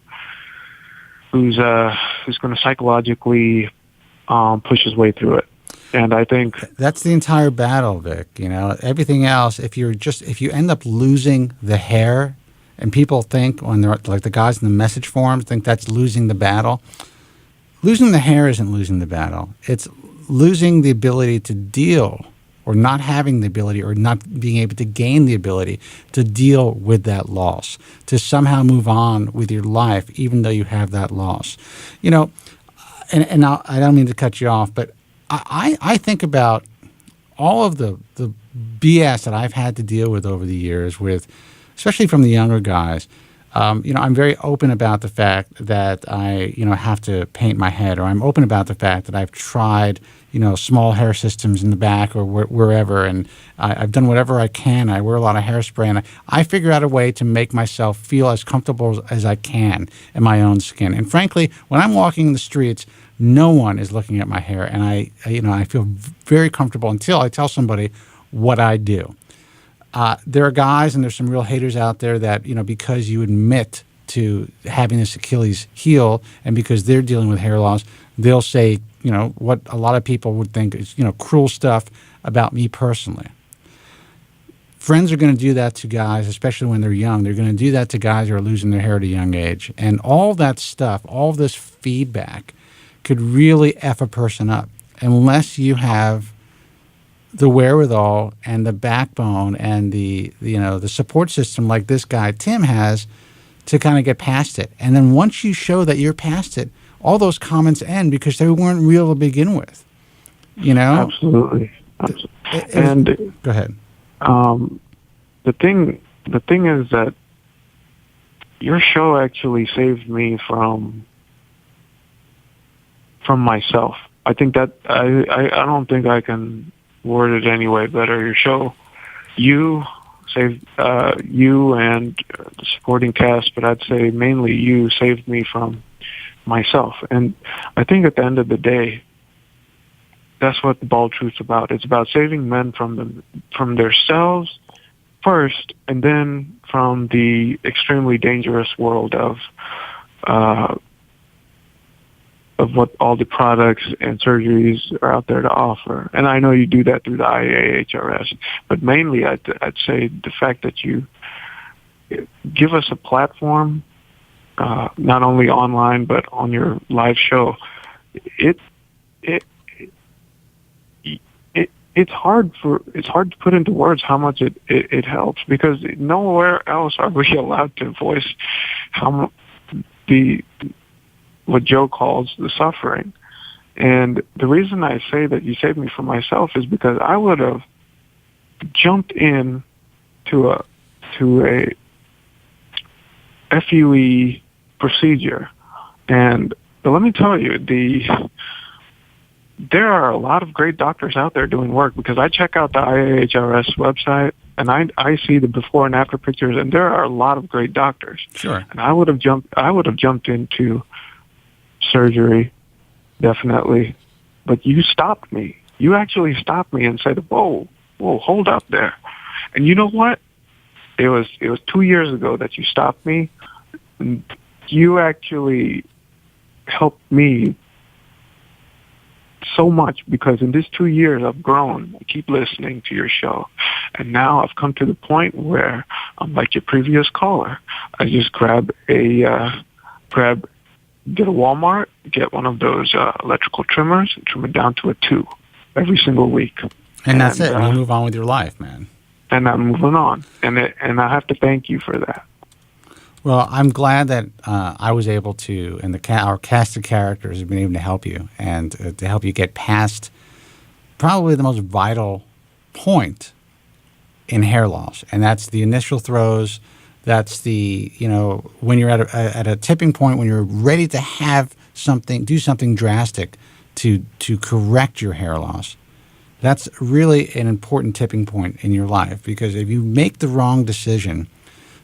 going to psychologically push his way through it. And I think that's the entire battle, Vic. Everything else, if you end up losing the hair, and people think when they're like the guys in the message forums think that's losing the battle. Losing the hair isn't losing the battle. It's losing the ability to deal, or not having the ability, or not being able to gain the ability to deal with that loss, to somehow move on with your life, even though you have that loss. And I don't mean to cut you off, but I think about all of the BS that I've had to deal with over the years, especially from the younger guys. I'm very open about the fact that I, have to paint my head, or I'm open about the fact that I've tried, small hair systems in the back or wherever, and I've done whatever I can. I wear a lot of hairspray, and I figure out a way to make myself feel as comfortable as I can in my own skin. And frankly, when I'm walking in the streets, no one is looking at my hair, and I feel very comfortable until I tell somebody what I do. There are guys, and there's some real haters out there that, because you admit to having this Achilles heel, and because they're dealing with hair loss, they'll say, what a lot of people would think is, cruel stuff about me personally. Friends are going to do that to guys, especially when they're young. They're going to do that to guys who are losing their hair at a young age. And all that stuff, all this feedback could really F a person up unless you have the wherewithal and the backbone and the support system like this guy Tim has to kind of get past it. And then once you show that you're past it, all those comments end because they weren't real to begin with. Absolutely. And go ahead. The thing is that your show actually saved me from myself. I think that I don't think I can word it any way better. Your show, you saved you and the supporting cast, but I'd say mainly you saved me from myself. And I think at the end of the day, that's what the bald truth's about. It's about saving men from themselves first, and then from the extremely dangerous world of what all the products and surgeries are out there to offer. And I know you do that through the IAHRS, but mainly I'd say the fact that you give us a platform, not only online but on your live show. It's hard to put into words how much it helps, because nowhere else are we allowed to voice what Joe calls the suffering. And the reason I say that you saved me from myself is because I would have jumped in to a FUE procedure. But let me tell you, there are a lot of great doctors out there doing work, because I check out the IAHRS website and I see the before and after pictures, and there are a lot of great doctors. Sure. And I would have jumped into surgery, definitely. But you stopped me. You actually stopped me and said, whoa, hold up there. And you know what? it was 2 years ago that you stopped me. And you actually helped me so much, because in these 2 years I've grown. I keep listening to your show, and now I've come to the point where I'm like your previous caller. I just get a Walmart, get one of those electrical trimmers, and trim it down to a 2 every single week. And that's it. And you move on with your life, man. And I'm moving on, and I have to thank you for that. Well, I'm glad that I was able to, and our cast of characters have been able to help you, and to help you get past probably the most vital point in hair loss, and that's the initial throws. That's the, when you're at a tipping point, when you're ready to do something drastic to correct your hair loss. That's really an important tipping point in your life, because if you make the wrong decision,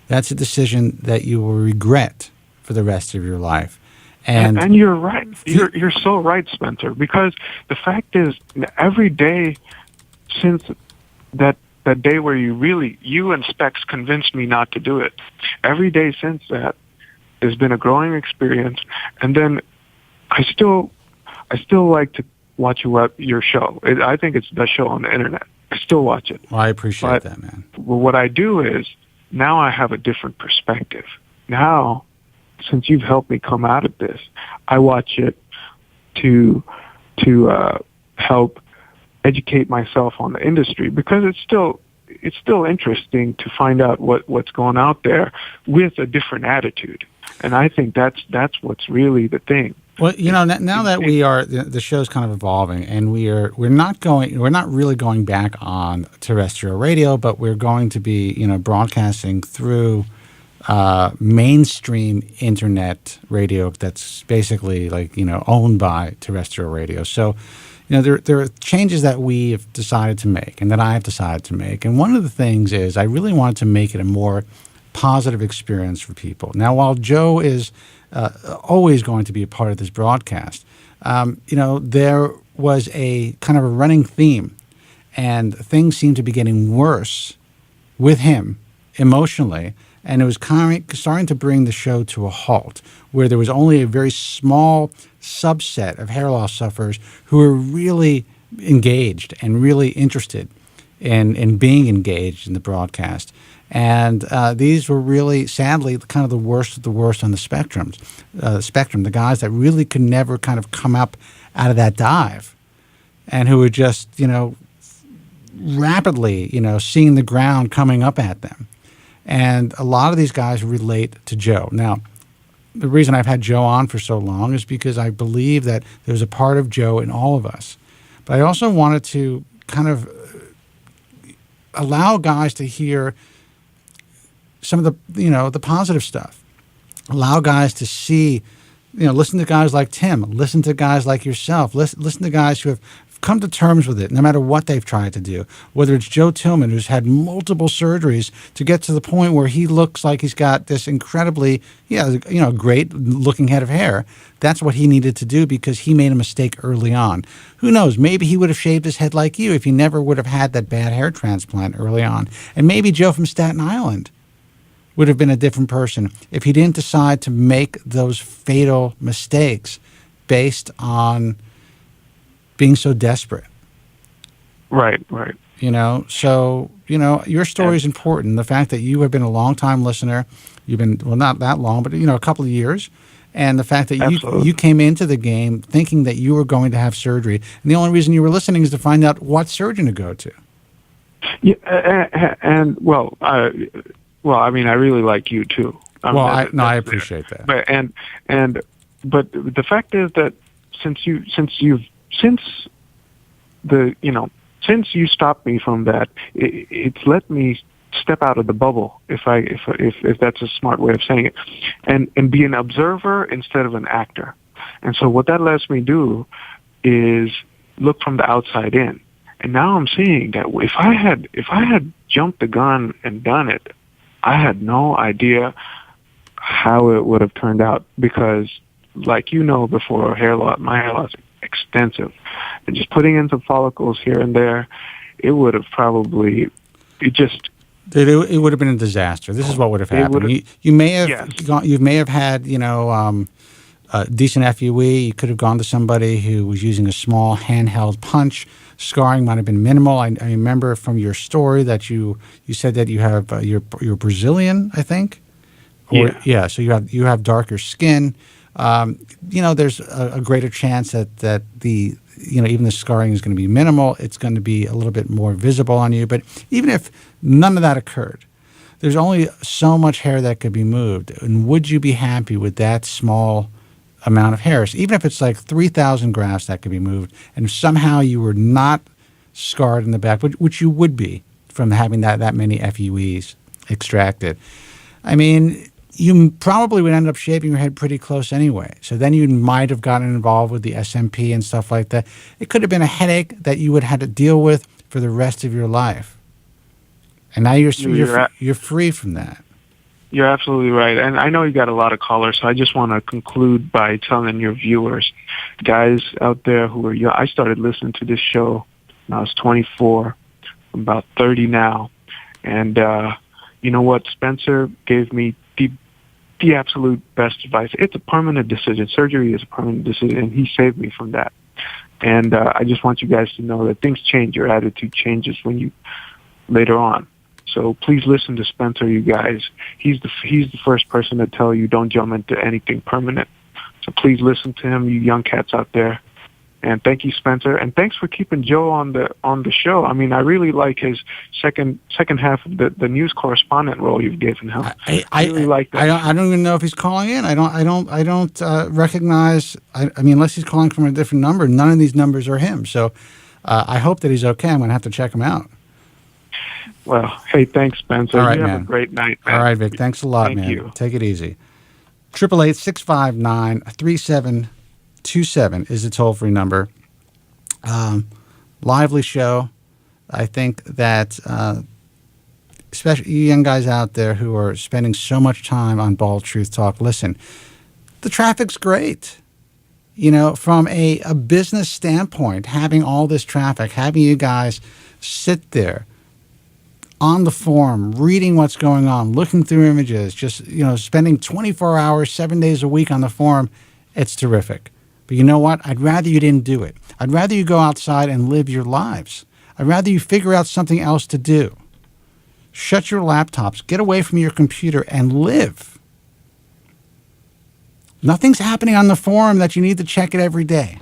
that's a decision that you will regret for the rest of your life. And you're right. You're so right, Spencer, because the fact is, every day since that day where you and Specs convinced me not to do it, every day since that, there's been a growing experience. And then I still like to watch your show. I think it's the best show on the internet. I still watch it. Well, I appreciate that, man. Well, what I do is, now I have a different perspective. Now, since you've helped me come out of this, I watch it to help educate myself on the industry, because it's still interesting to find out what's going out there with a different attitude. And I think that's what's really the thing. Well, now that the show's kind of evolving, and we're not really going back on terrestrial radio, but we're going to be, broadcasting through mainstream internet radio that's basically owned by terrestrial radio. So, there are changes that we have decided to make, and that I have decided to make. And one of the things is I really wanted to make it a more positive experience for people. Now, while Joe is always going to be a part of this broadcast, there was a kind of a running theme, and things seemed to be getting worse with him emotionally, and it was starting to bring the show to a halt, where there was only a very small subset of hair loss sufferers who were really engaged and really interested in being engaged in the broadcast. And these were really, sadly, kind of the worst of the worst on the spectrum. The guys that really could never kind of come up out of that dive, and who were just, rapidly, seeing the ground coming up at them. And a lot of these guys relate to Joe. Now, the reason I've had Joe on for so long is because I believe that there's a part of Joe in all of us. But I also wanted to kind of allow guys to hear some of the, the positive stuff. Allow guys to see, listen to guys like Tim, listen to guys like yourself, listen to guys who have come to terms with it, no matter what they've tried to do. Whether it's Joe Tillman, who's had multiple surgeries to get to the point where he looks like he's got this incredibly, great looking head of hair. That's what he needed to do, because he made a mistake early on. Who knows? Maybe he would have shaved his head like you if he never would have had that bad hair transplant early on. And maybe Joe from Staten Island would have been a different person if he didn't decide to make those fatal mistakes based on being so desperate. Right. So, your story is important. The fact that you have been a long-time listener, you've been, well, not that long, but, a couple of years. And the fact that you came into the game thinking that you were going to have surgery. And the only reason you were listening is to find out what surgeon to go to. Yeah, I mean, I really like you too. I appreciate that. But the fact is that since you stopped me from that, it's let me step out of the bubble, if that's a smart way of saying it, and be an observer instead of an actor. And so what that lets me do is look from the outside in. And now I'm seeing that if I had jumped the gun and done it, I had no idea how it would have turned out, because, like before, my hair loss is extensive, and just putting in some follicles here and there, it would have probably It would have been a disaster. This is what would have happened. You may have you may have had a decent FUE. You could have gone to somebody who was using a small handheld punch. Scarring might have been minimal. I remember from your story that you said that you have you're Brazilian, I think. So you have darker skin. There's a greater chance that the even the scarring is going to be minimal. It's going to be a little bit more visible on you. But even if none of that occurred, there's only so much hair that could be moved. And would you be happy with that small amount of hairs? Even if it's like 3,000 grafts that could be moved, and somehow you were not scarred in the back, which you would be from having that many FUEs extracted. I mean, you probably would end up shaving your head pretty close anyway. So then you might have gotten involved with the SMP and stuff like that. It could have been a headache that you would have had to deal with for the rest of your life. And now you're free from that. You're absolutely right. And I know you got a lot of callers, so I just want to conclude by telling your viewers, guys out there who are young, I started listening to this show when I was 24. I'm about 30 now. And you know what? Spencer gave me the absolute best advice. It's a permanent decision. Surgery is a permanent decision, and he saved me from that. And I just want you guys to know that things change. Your attitude changes when you later on. So please listen to Spencer, you guys. He's the first person to tell you don't jump into anything permanent. So please listen to him, you young cats out there. And thank you, Spencer. And thanks for keeping Joe on the show. I mean, I really like his second half of the news correspondent role you've given him. I really like that. I don't even know if he's calling in. I don't recognize. I mean, unless he's calling from a different number, none of these numbers are him. So I hope that he's okay. I'm going to have to check him out. Well, hey, thanks, Spencer. All right, you man. Have a great night, man. All right, Vic. Thanks a lot, Thank man. you. Take it easy. 888-659-3727 is the toll-free number. Lively show. I think that especially you young guys out there who are spending so much time on Bald Truth Talk, listen, the traffic's great. From a business standpoint, having all this traffic, having you guys sit there on the forum, reading what's going on, looking through images, just, spending 24 hours, 7 days a week on the forum, it's terrific. But you know what? I'd rather you didn't do it. I'd rather you go outside and live your lives. I'd rather you figure out something else to do. Shut your laptops, get away from your computer, and live. Nothing's happening on the forum that you need to check it every day.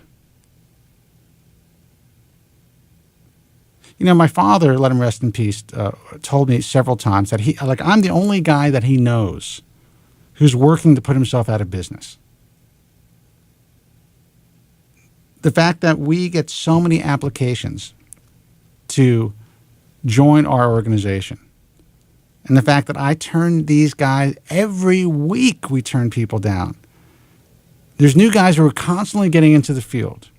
My father, let him rest in peace, told me several times that I'm the only guy that he knows who's working to put himself out of business. The fact that we get so many applications to join our organization, and the fact that I turn these guys, every week we turn people down. There's new guys who are constantly getting into the field,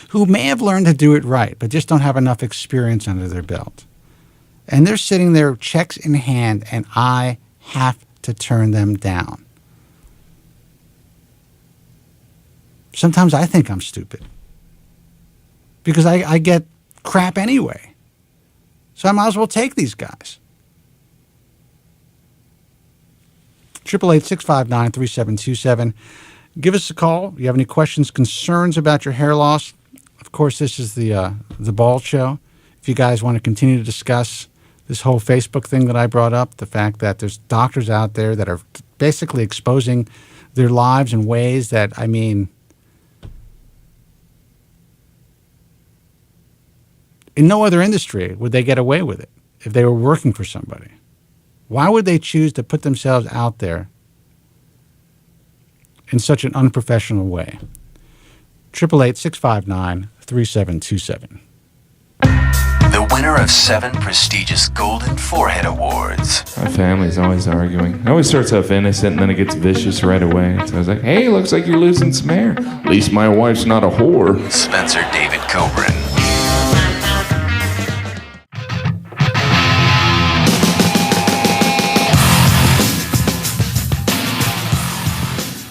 who may have learned to do it right, but just don't have enough experience under their belt. And they're sitting there, checks in hand, and I have to turn them down. Sometimes I think I'm stupid because I get crap anyway. So I might as well take these guys. 888-659-3727. Give us a call. If you have any questions, concerns about your hair loss. Of course, this is the Bald Show. If you guys want to continue to discuss this whole Facebook thing that I brought up, the fact that there's doctors out there that are basically exposing their lives in ways that, I mean, in no other industry would they get away with it if they were working for somebody. Why would they choose to put themselves out there in such an unprofessional way? 888-659-3727. The winner of 7 prestigious Golden Forehead Awards. My family's always arguing. It always starts off innocent and then it gets vicious right away. So I was like, hey, looks like you're losing some hair. At least my wife's not a whore. Spencer David Kobren.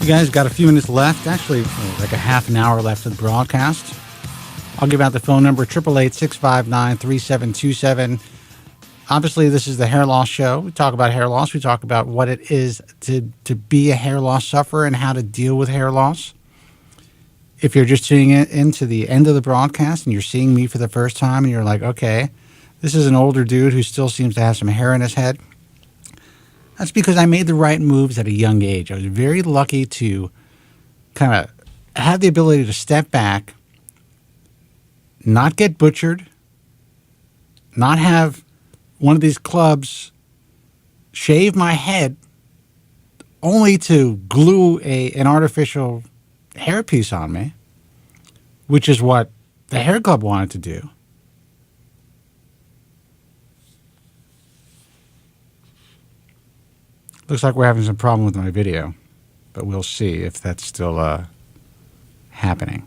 You guys got a few minutes left, actually like a half an hour left of the broadcast. I'll give out the phone number, 888-659-3727. Obviously, this is the hair loss show. We talk about hair loss. We talk about what it is to be a hair loss sufferer and how to deal with hair loss. If you're just tuning into the end of the broadcast and you're seeing me for the first time and you're like, okay, this is an older dude who still seems to have some hair in his head. That's because I made the right moves at a young age. I was very lucky to kind of have the ability to step back, not get butchered, not have one of these clubs shave my head only to glue an artificial hairpiece on me, which is what the hair club wanted to do. Looks like we're having some problem with my video, but we'll see if that's still happening.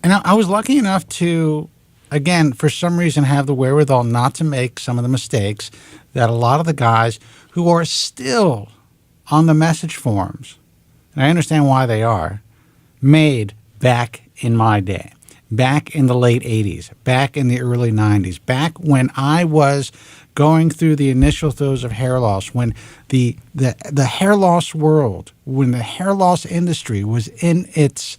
And I was lucky enough to, again, for some reason, have the wherewithal not to make some of the mistakes that a lot of the guys who are still on the message forums, and I understand why they are, made back in my day, back in the late 80s, back in the early 90s, back when I was going through the initial throes of hair loss, when the hair loss world, when the hair loss industry was in it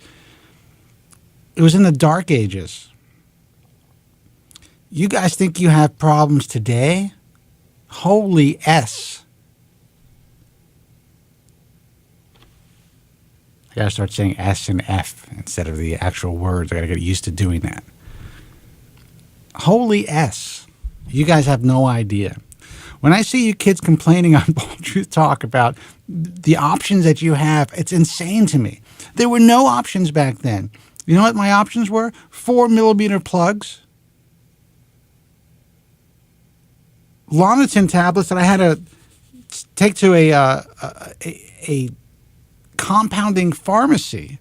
was in the dark ages. You guys think you have problems today? Holy S. I gotta start saying S and F instead of the actual words. I gotta get used to doing that. Holy S. You guys have no idea. When I see you kids complaining on Bald Truth Talk about the options that you have, it's insane to me. There were no options back then. You know what my options were? 4mm plugs, Lonitin tablets that I had to take to a compounding pharmacy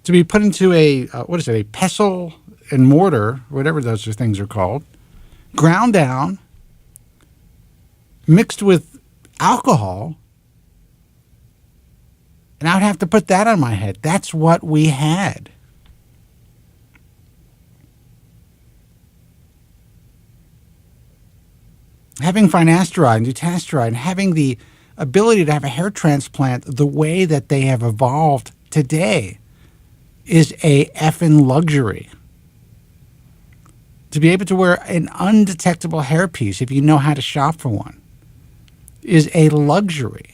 to be put into a pestle and mortar, whatever those things are called, ground down, mixed with alcohol, and I would have to put that on my head. That's what we had. Having finasteride and dutasteride and having the ability to have a hair transplant the way that they have evolved today is a effing luxury. To be able to wear an undetectable hairpiece, if you know how to shop for one, is a luxury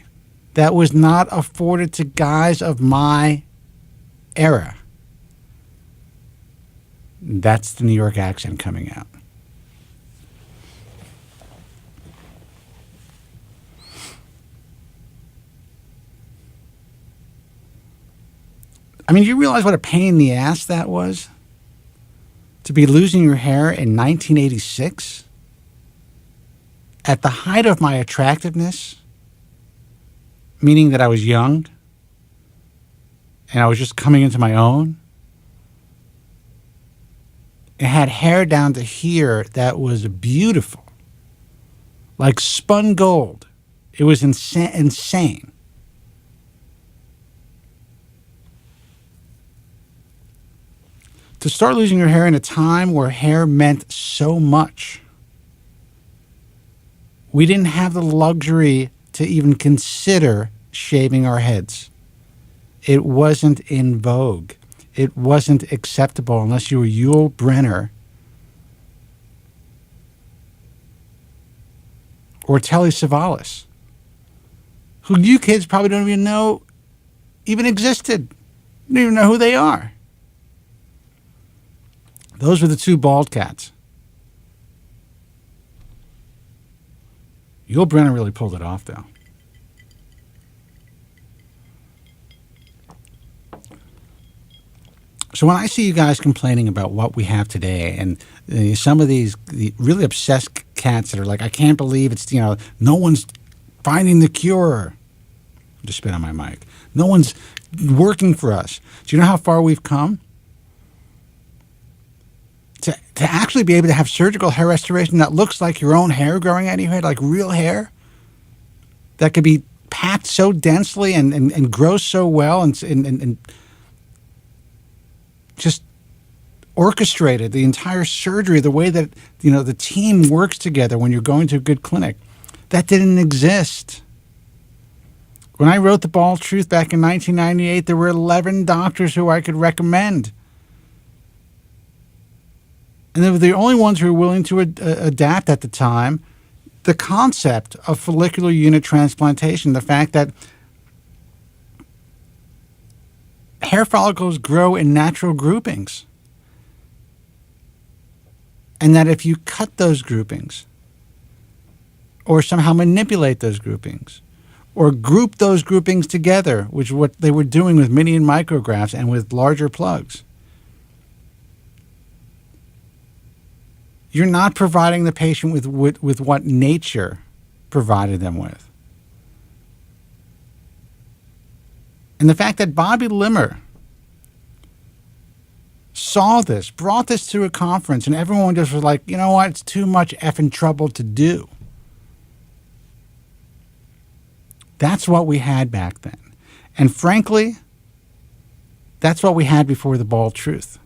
that was not afforded to guys of my era. That's the New York accent coming out. I mean, do you realize what a pain in the ass that was? To be losing your hair in 1986? At the height of my attractiveness? Meaning that I was young and I was just coming into my own. It had hair down to here that was beautiful, like spun gold. It was insane. To start losing your hair in a time where hair meant so much. We didn't have the luxury to even consider shaving our heads. It wasn't in vogue. It wasn't acceptable unless you were Yul Brynner or Telly Savalas, who you kids probably don't even know even existed. You don't even know who they are. Those were the two bald cats. Yul Brynner really pulled it off, though. So when I see you guys complaining about what we have today, and some of the really obsessed cats that are like, I can't believe it's, no one's finding the cure. Just spit on my mic. No one's working for us. Do you know how far we've come? To actually be able to have surgical hair restoration that looks like your own hair growing out of your head, like real hair, that could be packed so densely and grows so well and just orchestrated the entire surgery, the way that, the team works together when you're going to a good clinic. That didn't exist. When I wrote The Bald Truth back in 1998, there were 11 doctors who I could recommend. And they were the only ones who were willing to adapt at the time the concept of follicular unit transplantation, the fact that hair follicles grow in natural groupings. And that if you cut those groupings, or somehow manipulate those groupings, or group those groupings together, which is what they were doing with mini and micrographs and with larger plugs, you're not providing the patient with what nature provided them with. And the fact that Bobby Limmer saw this, brought this to a conference, and everyone just was like, you know what, it's too much effing trouble to do. That's what we had back then. And frankly, that's what we had before The Bald Truth.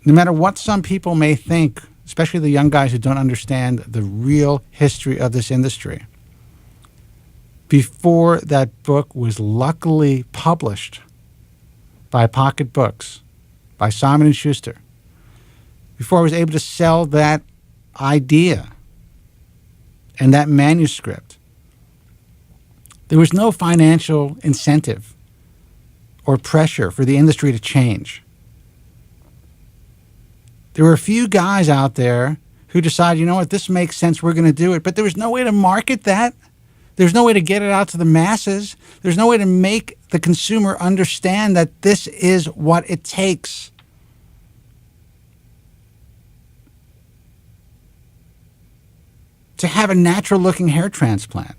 No matter what some people may think, especially the young guys who don't understand the real history of this industry, before that book was luckily published by Pocket Books, by Simon & Schuster, before I was able to sell that idea and that manuscript, there was no financial incentive or pressure for the industry to change. There were a few guys out there who decided, you know what, this makes sense, we're going to do it. But there was no way to market that. There's no way to get it out to the masses. There's no way to make the consumer understand that this is what it takes. To have a natural-looking hair transplant.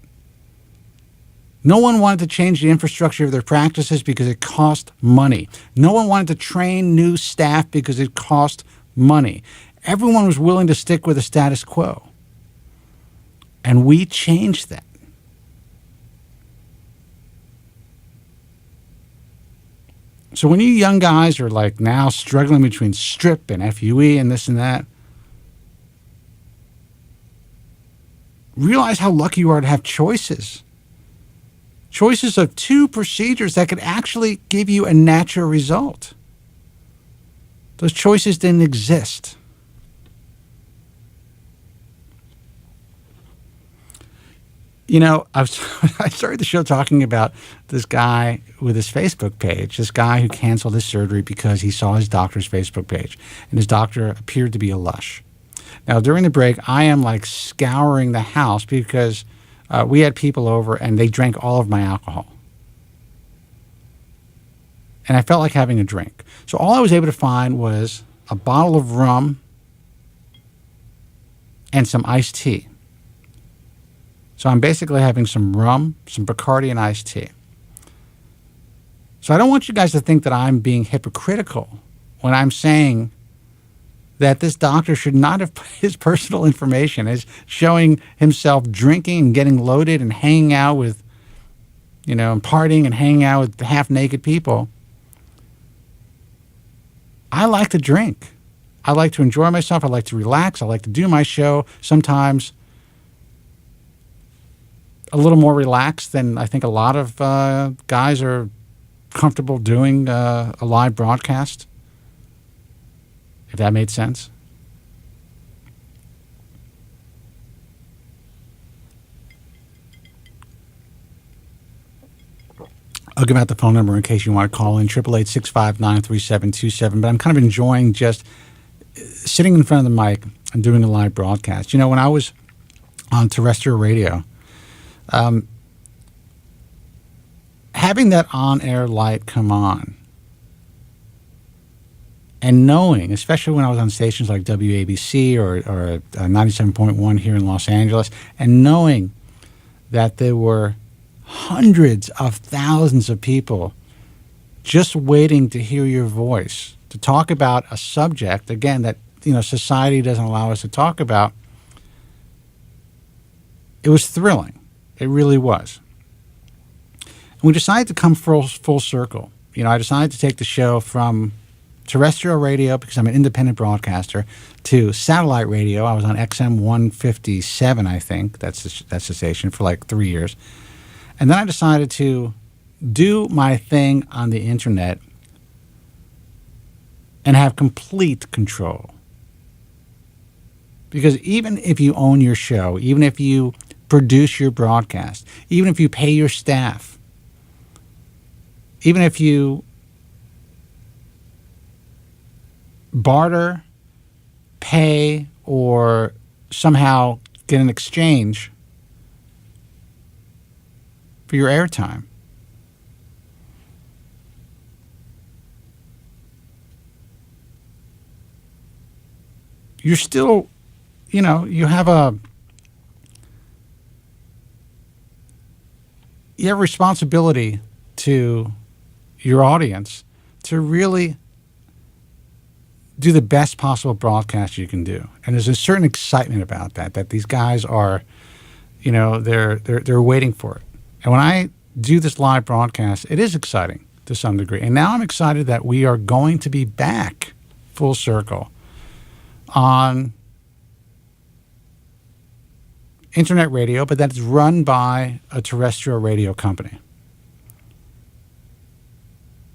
No one wanted to change the infrastructure of their practices because it cost money. No one wanted to train new staff because it cost money. Everyone was willing to stick with the status quo. And we changed that. So when you young guys are like now struggling between strip and FUE and this and that, realize how lucky you are to have choices. Choices of two procedures that could actually give you a natural result. Those choices didn't exist. You know, I started the show talking about this guy with his Facebook page, this guy who canceled his surgery because he saw his doctor's Facebook page, and his doctor appeared to be a lush. Now, during the break, I am like scouring the house because we had people over and they drank all of my alcohol. And I felt like having a drink. So all I was able to find was a bottle of rum and some iced tea. So I'm basically having some rum, some Bacardi, and iced tea. So I don't want you guys to think that I'm being hypocritical when I'm saying that this doctor should not have put his personal information as showing himself drinking and getting loaded and hanging out with, and partying and hanging out with half-naked people. I like to drink. I like to enjoy myself. I like to relax. I like to do my show. Sometimes a little more relaxed than I think a lot of guys are comfortable doing a live broadcast, if that made sense. I'll give out the phone number in case you want to call in, 888-659-3727. But I'm kind of enjoying just sitting in front of the mic and doing a live broadcast. When I was on terrestrial radio, having that on-air light come on and knowing, especially when I was on stations like WABC or 97.1 here in Los Angeles, and knowing that there were hundreds of thousands of people just waiting to hear your voice, to talk about a subject, again, that society doesn't allow us to talk about, it was thrilling. It really was. And we decided to come full circle. I decided to take the show from terrestrial radio because I'm an independent broadcaster, to satellite radio. I was on XM 157, I think. That's the station for like 3 years. And then I decided to do my thing on the internet and have complete control. Because even if you own your show, even if you produce your broadcast, even if you pay your staff, even if you barter, pay, or somehow get an exchange for your airtime, you're still, you have a responsibility to your audience to really do the best possible broadcast you can do. And there's a certain excitement about that these guys are, they're waiting for it. And when I do this live broadcast, it is exciting to some degree. And now I'm excited that we are going to be back full circle on internet radio, but that's run by a terrestrial radio company.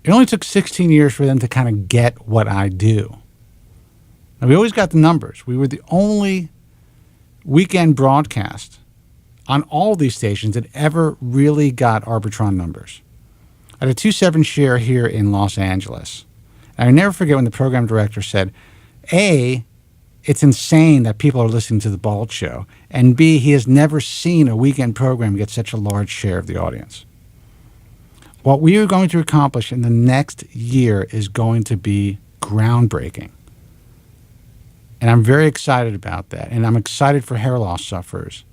It only took 16 years for them to kind of get what I do. Now, we always got the numbers. We were the only weekend broadcast on all these stations that ever really got Arbitron numbers. I had a 2.7 share here in Los Angeles. And I never forget when the program director said, A, it's insane that people are listening to The Bald Show, and B, he has never seen a weekend program get such a large share of the audience. What we are going to accomplish in the next year is going to be groundbreaking. And I'm very excited about that. And I'm excited for hair loss sufferers.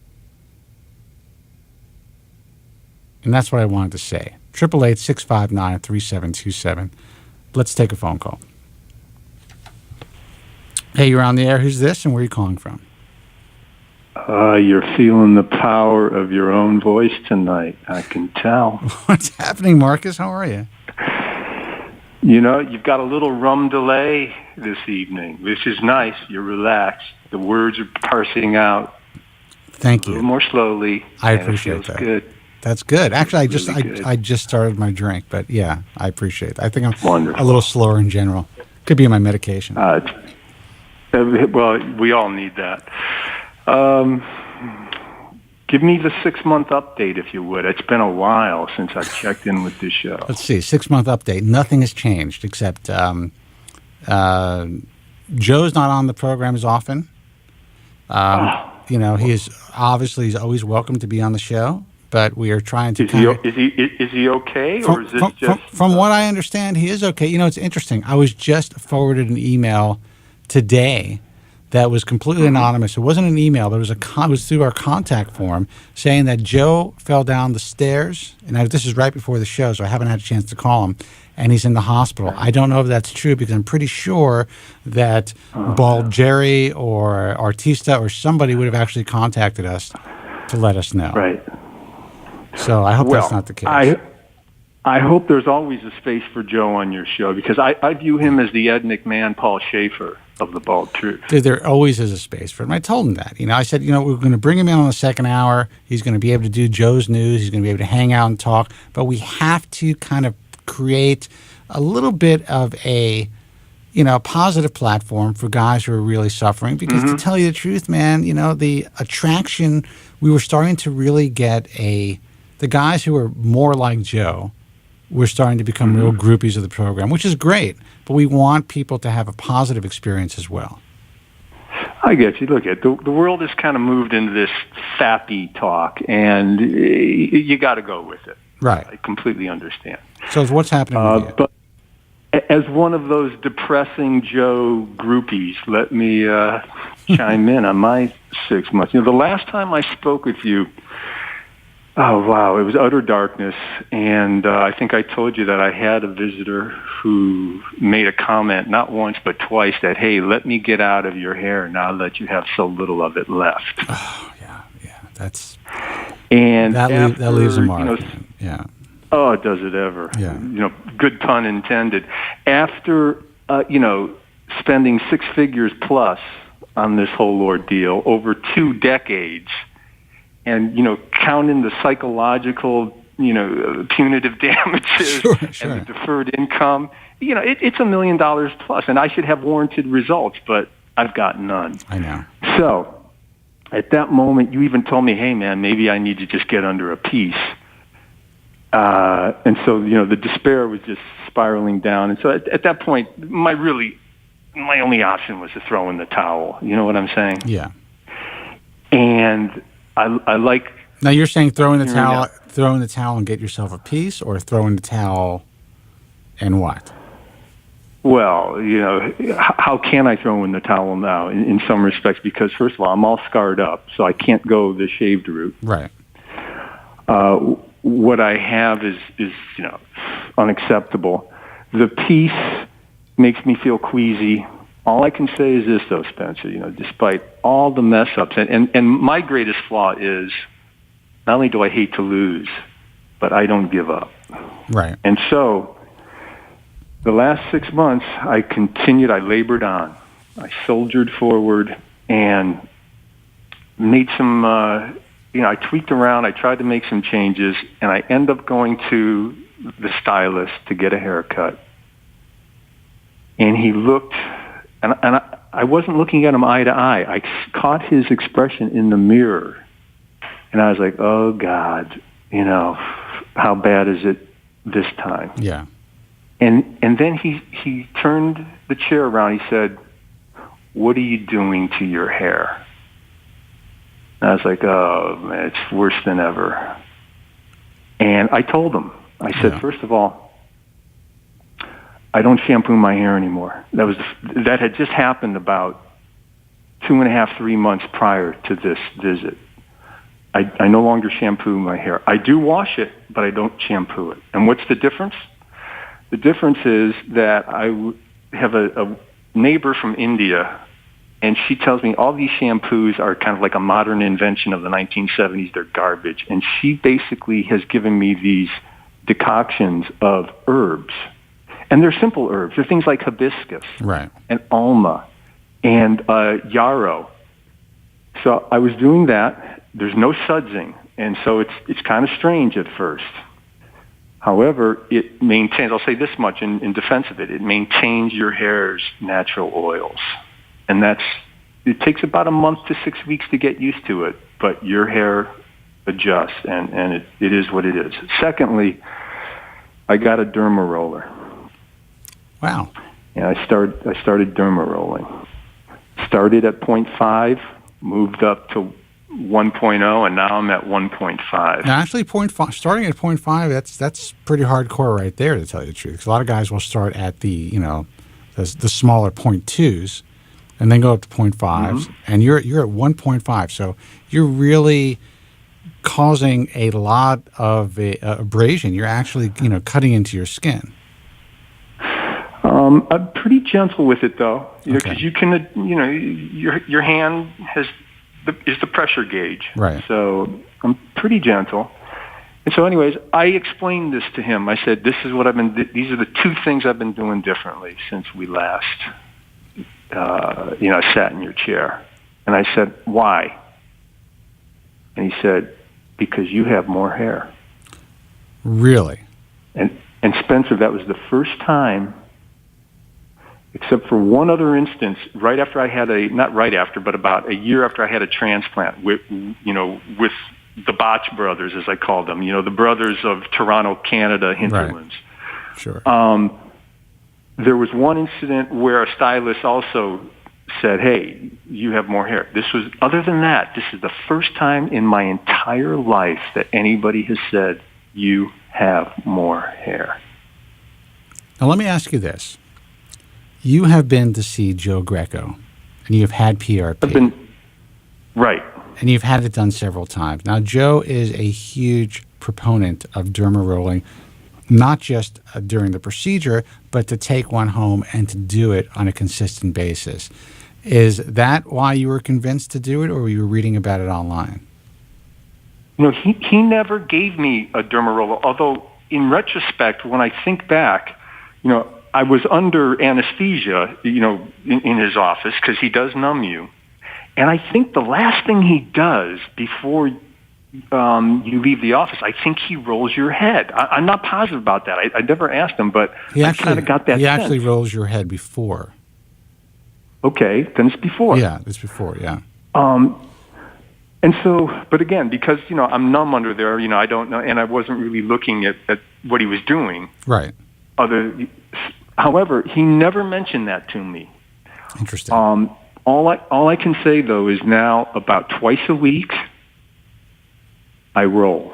And that's what I wanted to say. 888-659-3727. Let's take a phone call. Hey, you're on the air. Who's this and where are you calling from? You're feeling the power of your own voice tonight. I can tell. What's happening, Marcus? How are you? You've got a little rum delay this evening. This is nice. You're relaxed. The words are parsing out. Thank you. A little more slowly. I appreciate it feels that. Good. That's good. Actually, Really I just started my drink, but yeah, I appreciate it. I think I'm Wonderful. a little slower in general. Could be my medication. Well, we all need that. Give me the 6-month update, if you would. It's been a while since I checked in with this show. Let's see. 6-month update. Nothing has changed except Joe's not on the program as often. He's always welcome to be on the show, but we are trying to. Is he okay, or is this just? From what I understand, he is okay. It's interesting. I was just forwarded an email today that was completely anonymous. It wasn't an email, but it was through our contact form saying that Joe fell down the stairs. And this is right before the show, so I haven't had a chance to call him. And he's in the hospital. I don't know if that's true because I'm pretty sure that Bald Jerry or Artista or somebody would have actually contacted us to let us know. Right. So I hope that's not the case. I hope there's always a space for Joe on your show because I view him as the Ed McMahon, Paul Schaefer of the Bald Truth. There always is a space for him. I told him that. I said, we're going to bring him in on the second hour. He's going to be able to do Joe's news. He's going to be able to hang out and talk. But we have to kind of create a little bit of a, positive platform for guys who are really suffering. Because to tell you the truth, man, the attraction, we were starting to really get the guys who are more like Joe, we're starting to become real groupies of the program, which is great. But we want people to have a positive experience as well. I get you. Look, the world has kind of moved into this fappy talk, and you got to go with it. Right. I completely understand. So what's happening with you? But as one of those depressing Joe groupies, let me chime in on my 6 months. The last time I spoke with you, oh, wow, it was utter darkness, and I think I told you that I had a visitor who made a comment not once but twice that, hey, let me get out of your hair now that you have so little of it left. Oh, yeah, that's... And that leaves a mark. Oh, does it ever? Yeah. Good pun intended. After spending six figures plus on this whole ordeal over 2 decades, and counting the psychological, punitive damages and the deferred income, it's $1 million plus, and I should have warranted results, but I've got none. I know. So at that moment, you even told me, hey, man, maybe I need to just get under a piece. And so, the despair was just spiraling down. And so at that point, my only option was to throw in the towel. You know what I'm saying? Yeah. And I like... Now you're saying throw in the towel and get yourself a piece, or throw in the towel and what? Well, how can I throw in the towel now in some respects? Because first of all, I'm all scarred up, so I can't go the shaved route. Right. What I have is unacceptable. The piece makes me feel queasy. All I can say is this, though, Spencer. Despite all the mess ups, and my greatest flaw is not only do I hate to lose, but I don't give up. Right. And so the last 6 months, I continued. I labored on. I soldiered forward and made some. I tweaked around. I tried to make some changes, and I end up going to the stylist to get a haircut. And he looked, and I wasn't looking at him eye to eye. I caught his expression in the mirror, and I was like, "Oh God, how bad is it this time?" Yeah. And then he turned the chair around. He said, "What are you doing to your hair?" And I was like, "Oh man, it's worse than ever." And I told him, I said, First of all, I don't shampoo my hair anymore. That had just happened about 2.5, 3 months prior to this visit. I no longer shampoo my hair. I do wash it, but I don't shampoo it. And what's the difference? The difference is that I have a neighbor from India, and she tells me all these shampoos are kind of like a modern invention of the 1970s. They're garbage. And she basically has given me these decoctions of herbs. And they're simple herbs. They're things like hibiscus and alma and yarrow. So I was doing that. There's no sudsing. And so it's kind of strange at first. However, it maintains, I'll say this much in defense of it, it maintains your hair's natural oils. And it takes about a month to 6 weeks to get used to it, but your hair adjusts, and it is what it is. Secondly, I got a derma roller. Wow. And I started derma rolling. Started at 0.5, moved up to 1.0, and now I'm at 1.5. Now, actually, 0.5, starting at 0.5, that's pretty hardcore right there, to tell you the truth. 'Cause a lot of guys will start at the smaller 0.2s, and then go up to 0.5s, and you're at 1.5. So you're really causing a lot of abrasion. You're actually cutting into your skin. I'm pretty gentle with it, though, because you can, your hand is the pressure gauge. Right. So I'm pretty gentle. And so anyways, I explained this to him. I said, these are the 2 things I've been doing differently since we last, sat in your chair. And I said, why? And he said, because you have more hair. Really? And Spencer, that was the first time, except for one other instance, right after I had not right after, but about a year after I had a transplant with the Botch brothers, as I called them, the brothers of Toronto, Canada hinterlands. Right. Sure. There was one incident where a stylist also said, hey, you have more hair. Other than that, this is the first time in my entire life that anybody has said, you have more hair. Now, let me ask you this. You have been to see Joe Greco, and you've had PRP. Right. And you've had it done several times. Now, Joe is a huge proponent of derma rolling, not just during the procedure, but to take one home and to do it on a consistent basis. Is that why you were convinced to do it, or were you reading about it online? He never gave me a derma roller, although in retrospect, when I think back, I was under anesthesia, in his office because he does numb you. And I think the last thing he does before you leave the office, I think he rolls your head. I'm not positive about that. I never asked him, but I kind of got that He sense. actually rolls your head before. Okay, then it's before. Yeah, it's before, yeah. And so, but again, because, I'm numb under there, I don't know, and I wasn't really looking at what he was doing. Right. However, he never mentioned that to me. Interesting. All I can say, though, is now about twice a week, I roll.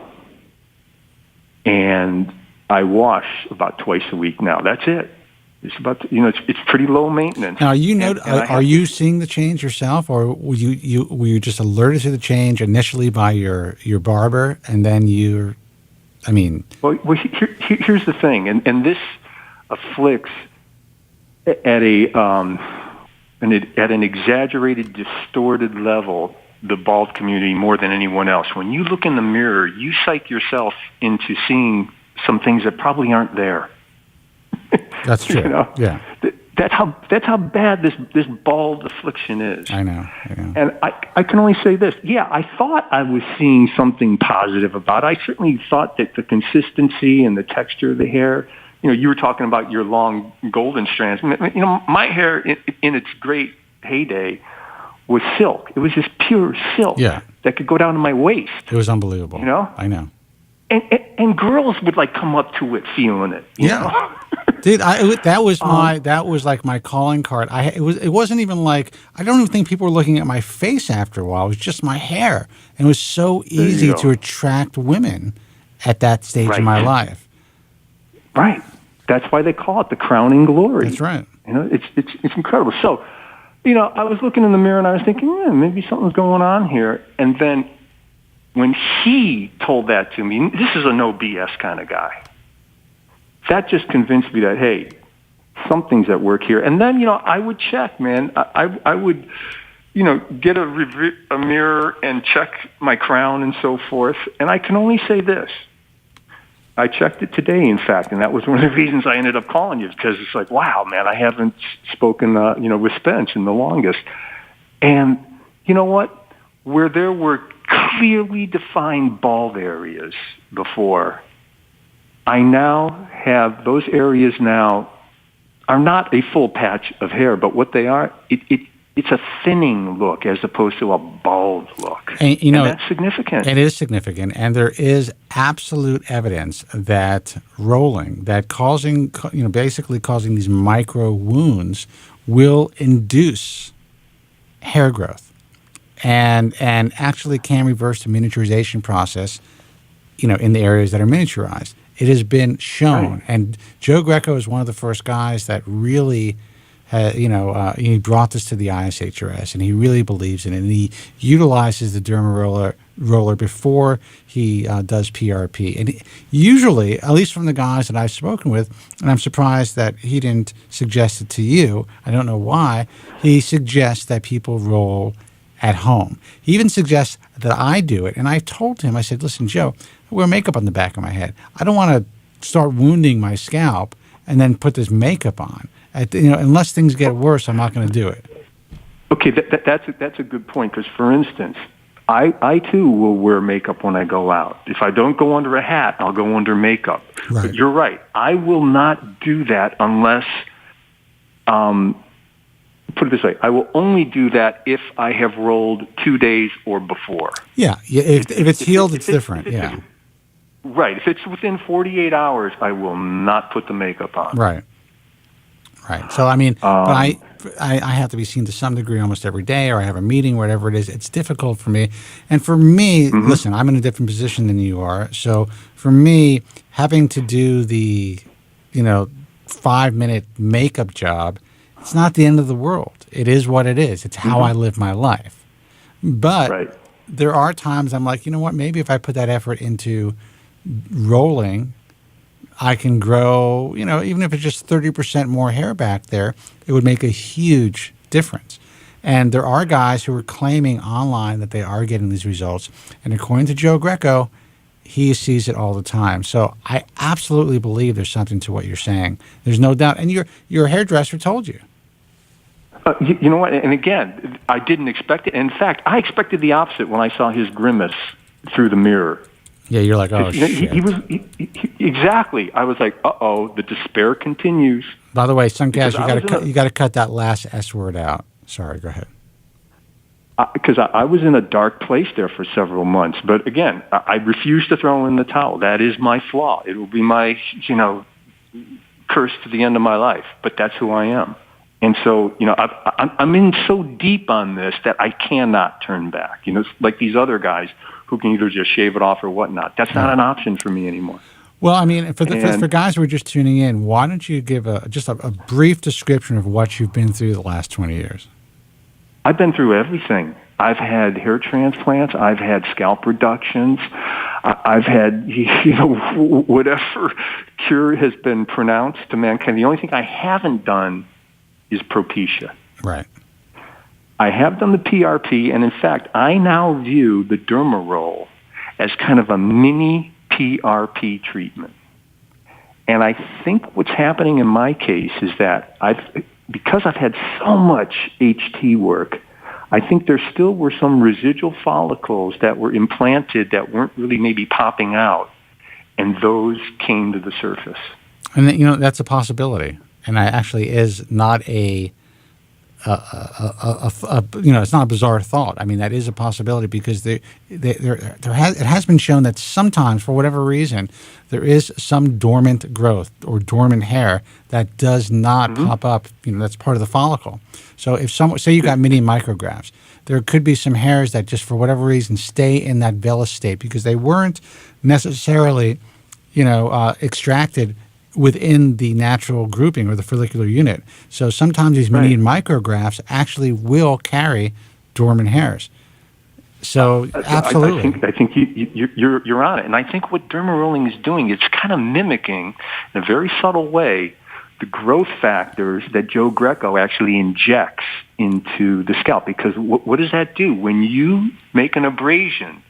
And I wash about twice a week now. That's it. It's about, it's pretty low maintenance. Now, are you seeing the change yourself, or were you just alerted to the change initially by your barber, and then Well, here's the thing, and this afflicts at an exaggerated, distorted level the bald community more than anyone else. When you look in the mirror, you psych yourself into seeing some things that probably aren't there. That's true. Yeah. That's how bad this bald affliction is. I know. And I can only say this. Yeah, I thought I was seeing something positive about it. I certainly thought that the consistency and the texture of the hair, you were talking about your long golden strands. My hair in its great heyday was silk. It was just pure silk that could go down to my waist. It was unbelievable. I know. And girls would come up to it feeling it. You know? Dude, that was like my calling card. It wasn't even like, I don't even think people were looking at my face after a while. It was just my hair, and it was so easy to attract women at that stage of my life. Right. That's why they call it the crowning glory. That's right. It's incredible. So, I was looking in the mirror and I was thinking, maybe something's going on here. And then when he told that to me, this is a no BS kind of guy. That just convinced me that, hey, something's at work here. And then, I would check, man. I would, get a mirror and check my crown and so forth. And I can only say this. I checked it today, in fact, and that was one of the reasons I ended up calling you, because it's like, wow, man, I haven't spoken, with Spence in the longest. And you know what? Where there were clearly defined bald areas before, I now have those areas now are not a full patch of hair, but what they are, it's a thinning look as opposed to a bald look. And that's significant. It is significant, and there is absolute evidence that rolling, that basically causing these micro wounds, will induce hair growth, and actually can reverse the miniaturization process, in the areas that are miniaturized. It has been shown, and Joe Greco is one of the first guys that really, he brought this to the ISHRS, and he really believes in it, and he utilizes the derma roller before he does PRP. And usually, at least from the guys that I've spoken with, and I'm surprised that he didn't suggest it to you, I don't know why, he suggests that people roll at home. He even suggests that I do it, and I told him, I said, listen, Joe, I wear makeup on the back of my head. I don't want to start wounding my scalp and then put this makeup on. Unless things get worse, I'm not going to do it. Okay, that's a good point, because, for instance, I too will wear makeup when I go out. If I don't go under a hat, I'll go under makeup. Right. But you're right. I will not do that unless, put it this way, I will only do that if I have rolled 2 days or before. Yeah, if it's healed, it's different, yeah. Right. If it's within 48 hours, I will not put the makeup on. Right. So, but I have to be seen to some degree almost every day, or I have a meeting, whatever it is. It's difficult for me. And for me, listen, I'm in a different position than you are. So for me, having to do the, 5-minute makeup job, it's not the end of the world. It is what it is. It's how I live my life. But there are times I'm like, you know what, maybe if I put that effort into rolling, I can grow, even if it's just 30% more hair back there, it would make a huge difference. And there are guys who are claiming online that they are getting these results. And according to Joe Greco, he sees it all the time. So I absolutely believe there's something to what you're saying. There's no doubt. And your hairdresser told you. You know what? And again, I didn't expect it. In fact, I expected the opposite when I saw his grimace through the mirror. Yeah, you're like, oh, shit. Exactly. I was like, uh-oh, the despair continues. By the way, Suncast, you got to cut that last S word out. Sorry, go ahead. Because I was in a dark place there for several months. But again, I refuse to throw in the towel. That is my flaw. It will be my, curse to the end of my life. But that's who I am. And so, I'm in so deep on this that I cannot turn back. Like these other guys who can either just shave it off or whatnot. That's not an option for me anymore. Well, I mean, for guys who are just tuning in, why don't you give just a brief description of what you've been through the last 20 years? I've been through everything. I've had hair transplants. I've had scalp reductions. I've had, whatever cure has been pronounced to mankind. The only thing I haven't done is propecia. Right. I have done the PRP, and in fact, I now view the derma roll as kind of a mini PRP treatment. And I think what's happening in my case is that because I've had so much HT work, I think there still were some residual follicles that were implanted that weren't really maybe popping out, and those came to the surface. And that's a possibility. And that actually is not it's not a bizarre thought. I mean, that is a possibility because it has been shown that sometimes, for whatever reason, there is some dormant growth or dormant hair that does not pop up. That's part of the follicle. So if say you got mini micrografts, there could be some hairs that just for whatever reason stay in that vellus state because they weren't necessarily, extracted within the natural grouping or the follicular unit. So sometimes these mini micrografts actually will carry dormant hairs. So absolutely. I think you're on it. And I think what derma rolling is doing, it's kind of mimicking in a very subtle way the growth factors that Joe Greco actually injects into the scalp. Because what does that do? When you make an abrasion,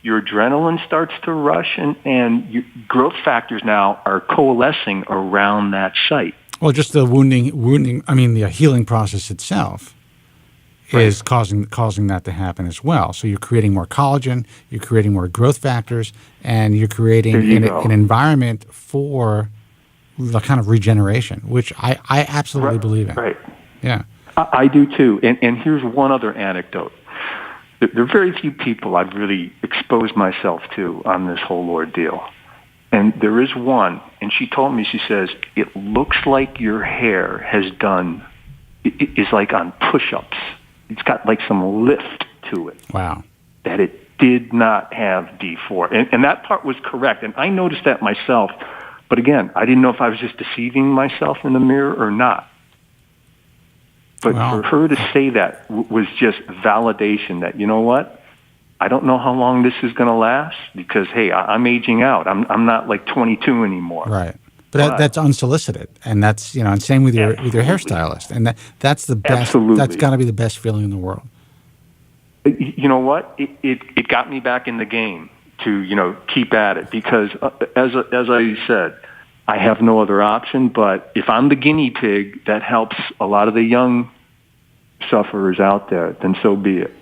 your adrenaline starts to rush, and your growth factors now are coalescing around that site. Well, just the the healing process itself is causing that to happen as well. So you're creating more collagen, you're creating more growth factors, and you're creating an environment for the kind of regeneration, which I absolutely believe in. Right. Yeah. I do too. And here's one other anecdote. There are very few people I've really exposed myself to on this whole ordeal. And there is one, and she told me, she says, it looks like your hair is like on push-ups. It's got like some lift to it. Wow. That it did not have before. And that part was correct. And I noticed that myself. But again, I didn't know if I was just deceiving myself in the mirror or not. But for her to say that was just validation that, you know what? I don't know how long this is going to last because, hey, I'm aging out. I'm not like 22 anymore. Right. But that's unsolicited, and that's and same with your hairstylist, and that's the best. Absolutely. That's got to be the best feeling in the world. You know what? It got me back in the game to keep at it because as I said, I have no other option. But if I'm the guinea pig that helps a lot of the young sufferers out there, then so be it.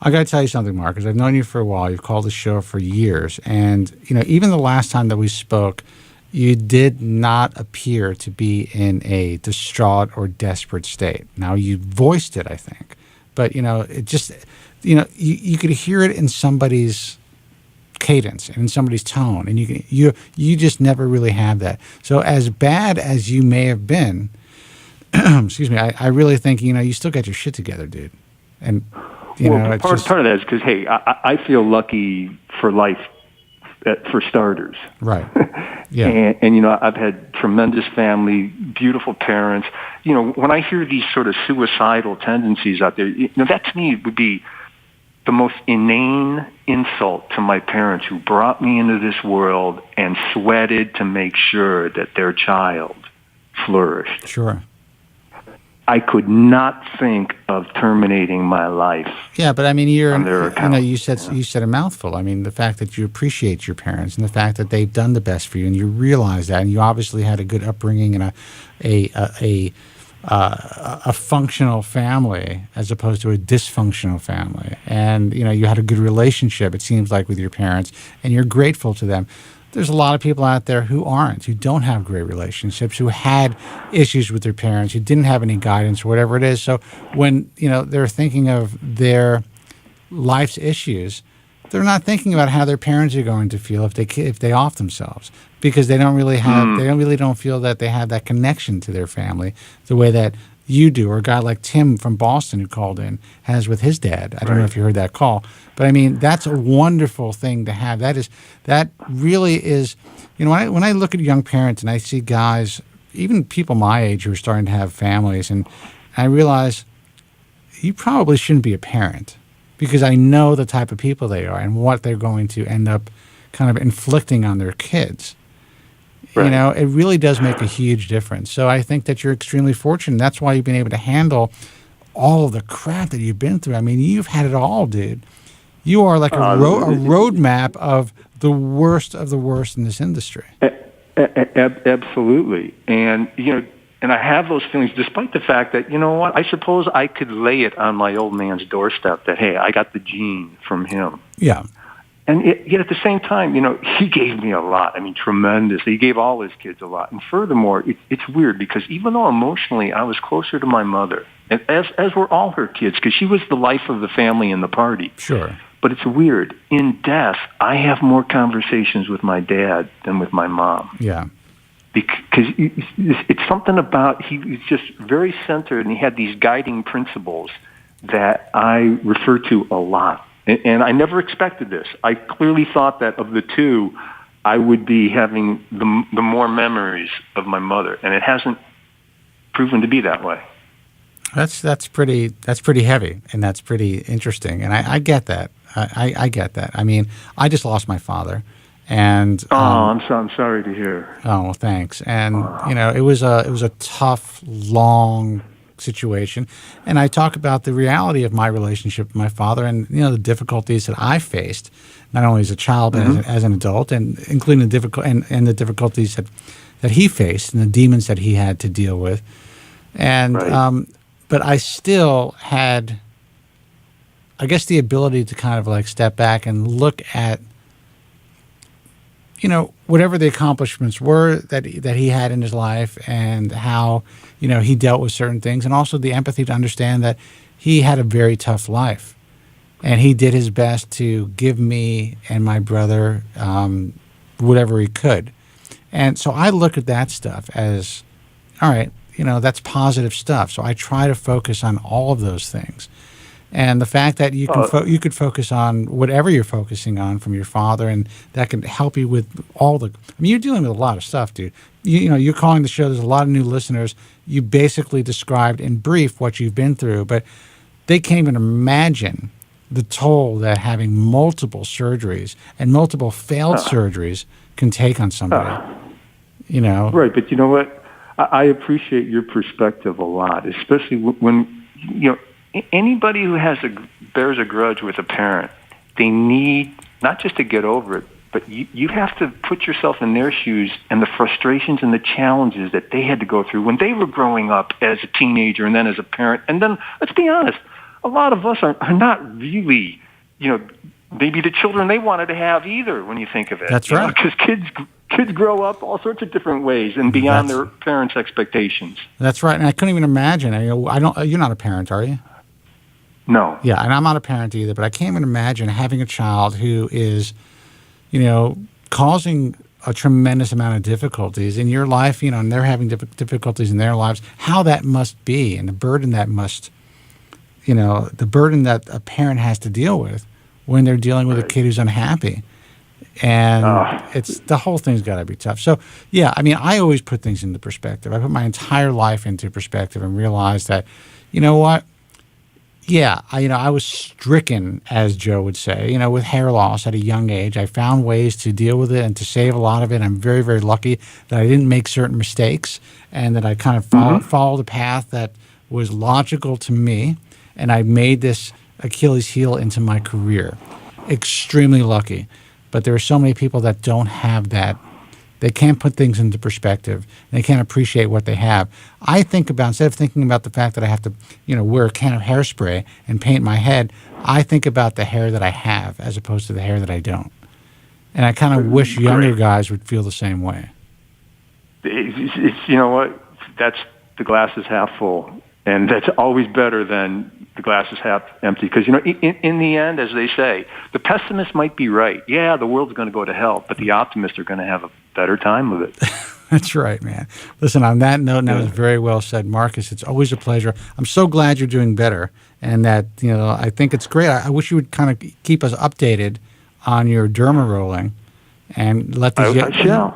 I got to tell you something, Mark, because I've known you for a while. You've called the show for years, and even the last time that we spoke, you did not appear to be in a distraught or desperate state. Now, you voiced it, I think. But, it just, you could hear it in somebody's cadence and in somebody's tone. And you just never really have that. So as bad as you may have been, excuse me, I really think, you still got your shit together, dude. And, part of that is because, hey, I feel lucky for life. For starters. Right. Yeah. And I've had tremendous family, beautiful parents. When I hear these sort of suicidal tendencies out there, that to me would be the most inane insult to my parents who brought me into this world and sweated to make sure that their child flourished. Sure. I could not think of terminating my life. Yeah, but I mean, on their account. you said a mouthful. I mean, the fact that you appreciate your parents and the fact that they've done the best for you, and you realize that, and you obviously had a good upbringing and a functional family as opposed to a dysfunctional family, and you had a good relationship. It seems like with your parents, and you're grateful to them. There's a lot of people out there who don't have great relationships, who had issues with their parents, who didn't have any guidance or whatever it is. So when, they're thinking of their life's issues, they're not thinking about how their parents are going to feel if they off themselves, because they don't really don't feel that they have that connection to their family the way that you do, or a guy like Tim from Boston who called in has with his dad. I don't know if you heard that call, but I mean, that's a wonderful thing to have. That really is, when I look at young parents and I see guys, even people my age who are starting to have families, and I realize you probably shouldn't be a parent, because I know the type of people they are and what they're going to end up kind of inflicting on their kids. Right. It really does make a huge difference. So I think that you're extremely fortunate. That's why you've been able to handle all of the crap that you've been through. I mean, you've had it all, dude. You are like a roadmap of the worst in this industry. Absolutely. And, and I have those feelings despite the fact that, I suppose I could lay it on my old man's doorstep that, hey, I got the gene from him. Yeah. And yet at the same time, he gave me a lot. I mean, tremendously. He gave all his kids a lot. And furthermore, it's weird because even though emotionally I was closer to my mother, and as were all her kids, because she was the life of the family and the party. Sure. But it's weird. In death, I have more conversations with my dad than with my mom. Yeah. Because it's something about, he was just very centered, and he had these guiding principles that I refer to a lot. And I never expected this. I clearly thought that of the two, I would be having the more memories of my mother, and it hasn't proven to be that way. That's pretty heavy, and that's pretty interesting, and I get that. I get that. I mean, I just lost my father, and I'm sorry to hear. Oh, well, thanks. And it was a tough, long situation, and I talk about the reality of my relationship with my father, and the difficulties that I faced, not only as a child but as an adult, and including the difficulties that he faced and the demons that he had to deal with, and but I still had, I guess, the ability to kind of like step back and look at whatever the accomplishments were that he had in his life, and how he dealt with certain things, and also the empathy to understand that he had a very tough life, and he did his best to give me and my brother whatever he could. And so I look at that stuff as, all right, that's positive stuff. So I try to focus on all of those things. And the fact that you can you could focus on whatever you're focusing on from your father, and that can help you with all the. I mean, you're dealing with a lot of stuff, dude. You're calling the show. There's a lot of new listeners. You basically described in brief what you've been through, but they can't even imagine the toll that having multiple surgeries and multiple failed surgeries can take on somebody. Right, but you know what? I appreciate your perspective a lot, especially when anybody who bears a grudge with a parent, they need not just to get over it, but you have to put yourself in their shoes and the frustrations and the challenges that they had to go through when they were growing up as a teenager and then as a parent. And then, let's be honest, a lot of us are not really, maybe the children they wanted to have either when you think of it. That's right. Because kids grow up all sorts of different ways and beyond their parents' expectations. That's right. And I couldn't even imagine. You're not a parent, are you? No. Yeah, and I'm not a parent either, but I can't even imagine having a child who is, causing a tremendous amount of difficulties in your life, and they're having difficulties in their lives, how that must be, and the burden that the burden that a parent has to deal with when they're dealing with a kid who's unhappy. And it's the whole thing's got to be tough. So, yeah, I mean, I always put things into perspective. I put my entire life into perspective and realized that, you know what? Yeah, I was stricken, as Joe would say, with hair loss at a young age. I found ways to deal with it and to save a lot of it. I'm very, very lucky that I didn't make certain mistakes and that I kind of followed a path that was logical to me, and I made this Achilles heel into my career. Extremely lucky. But there are so many people that don't have that. They can't put things into perspective. They can't appreciate what they have. I think about, instead of thinking about the fact that I have to, wear a can of hairspray and paint my head, I think about the hair that I have as opposed to the hair that I don't. And I kind of wish younger guys would feel the same way. It's you know what? That's the glass is half full. And that's always better than the glass is half empty. Because, in the end, as they say, the pessimist might be right. Yeah, the world's going to go to hell, but the optimists are going to have a better time with it. That's right, man. Listen, on that note, and that was very well said, Marcus, it's always a pleasure. I'm so glad you're doing better, and that, I think it's great. I wish you would kind of keep us updated on your derma rolling. And let these so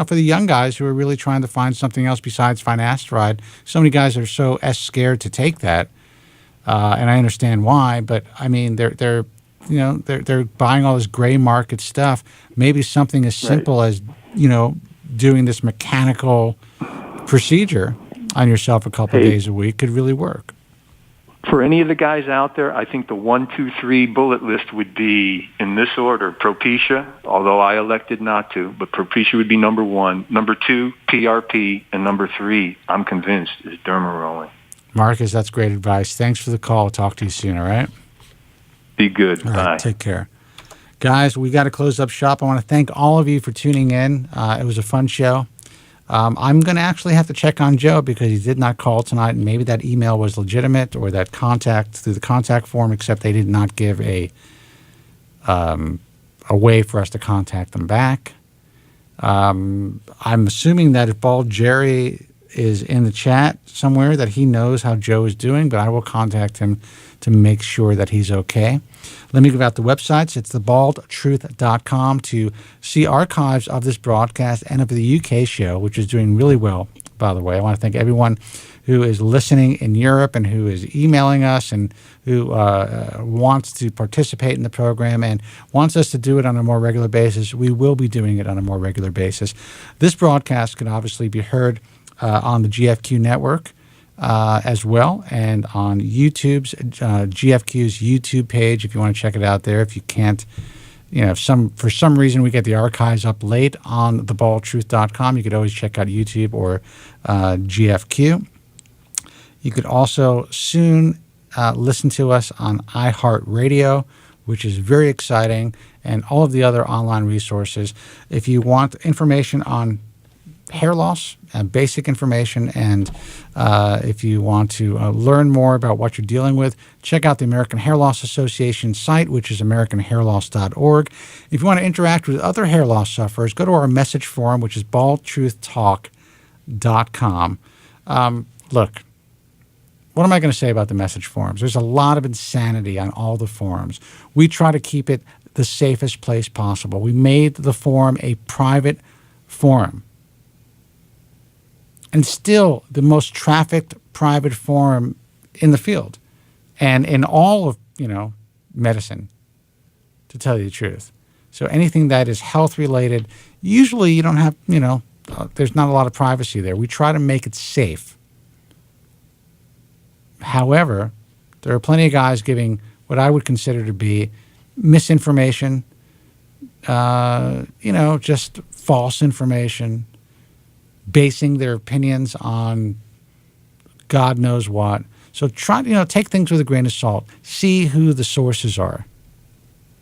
for the young guys who are really trying to find something else besides finasteride, so many guys are so scared to take that, and I understand why. But I mean, they're buying all this gray market stuff. Maybe something as simple as doing this mechanical procedure on yourself a couple days a week could really work. For any of the guys out there, I think the 1, 2, 3 bullet list would be in this order: Propecia, although I elected not to, but Propecia would be number 1. Number 2, PRP, and number 3, I'm convinced, is derma rolling. Marcus, that's great advice. Thanks for the call. I'll talk to you soon, all right? Be good. All Bye. right, take care. Guys, we got to close up shop. I want to thank all of you for tuning in. It was a fun show. I'm going to actually have to check on Joe because he did not call tonight, and maybe that email was legitimate or that contact through the contact form, except they did not give a way for us to contact them back. I'm assuming that if Bald Jerry is in the chat somewhere, that he knows how Joe is doing, but I will contact him to make sure that he's okay. Let me give out the websites. It's thebaldtruth.com to see archives of this broadcast and of the UK show, which is doing really well, by the way. I want to thank everyone who is listening in Europe and who is emailing us and who wants to participate in the program and wants us to do it on a more regular basis. We will be doing it on a more regular basis. This broadcast can obviously be heard on the GFQ network as well, and on YouTube's GFQ's YouTube page if you want to check it out there. If you can't, for some reason we get the archives up late on thebaldtruth.com, you could always check out YouTube or GFQ. You could also soon listen to us on iHeartRadio, which is very exciting, and all of the other online resources. If you want information on hair loss, basic information, and if you want to learn more about what you're dealing with, check out the American Hair Loss Association site, which is americanhairloss.org. If you want to interact with other hair loss sufferers, go to our message forum, which is baldtruthtalk.com. Look, what am I going to say about the message forums? There's a lot of insanity on all the forums. We try to keep it the safest place possible. We made the forum a private forum. And still the most trafficked private forum in the field and in all of, medicine, to tell you the truth. So anything that is health related, usually you don't have, there's not a lot of privacy there. We try to make it safe. However, there are plenty of guys giving what I would consider to be misinformation, just false information, basing their opinions on God knows what. So try to, take things with a grain of salt. See who the sources are.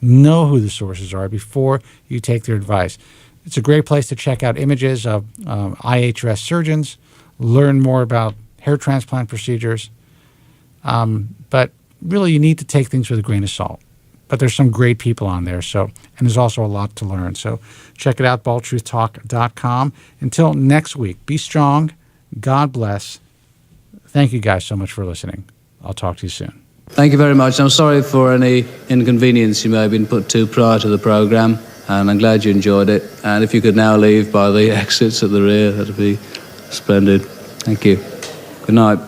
Know who the sources are before you take their advice. It's a great place to check out images of IHRS surgeons, learn more about hair transplant procedures. But really, you need to take things with a grain of salt. But there's some great people on there, and there's also a lot to learn. So check it out, baldtruthtalk.com. Until next week, be strong. God bless. Thank you guys so much for listening. I'll talk to you soon. Thank you very much. I'm sorry for any inconvenience you may have been put to prior to the program, and I'm glad you enjoyed it. And if you could now leave by the exits at the rear, that'd be splendid. Thank you. Good night.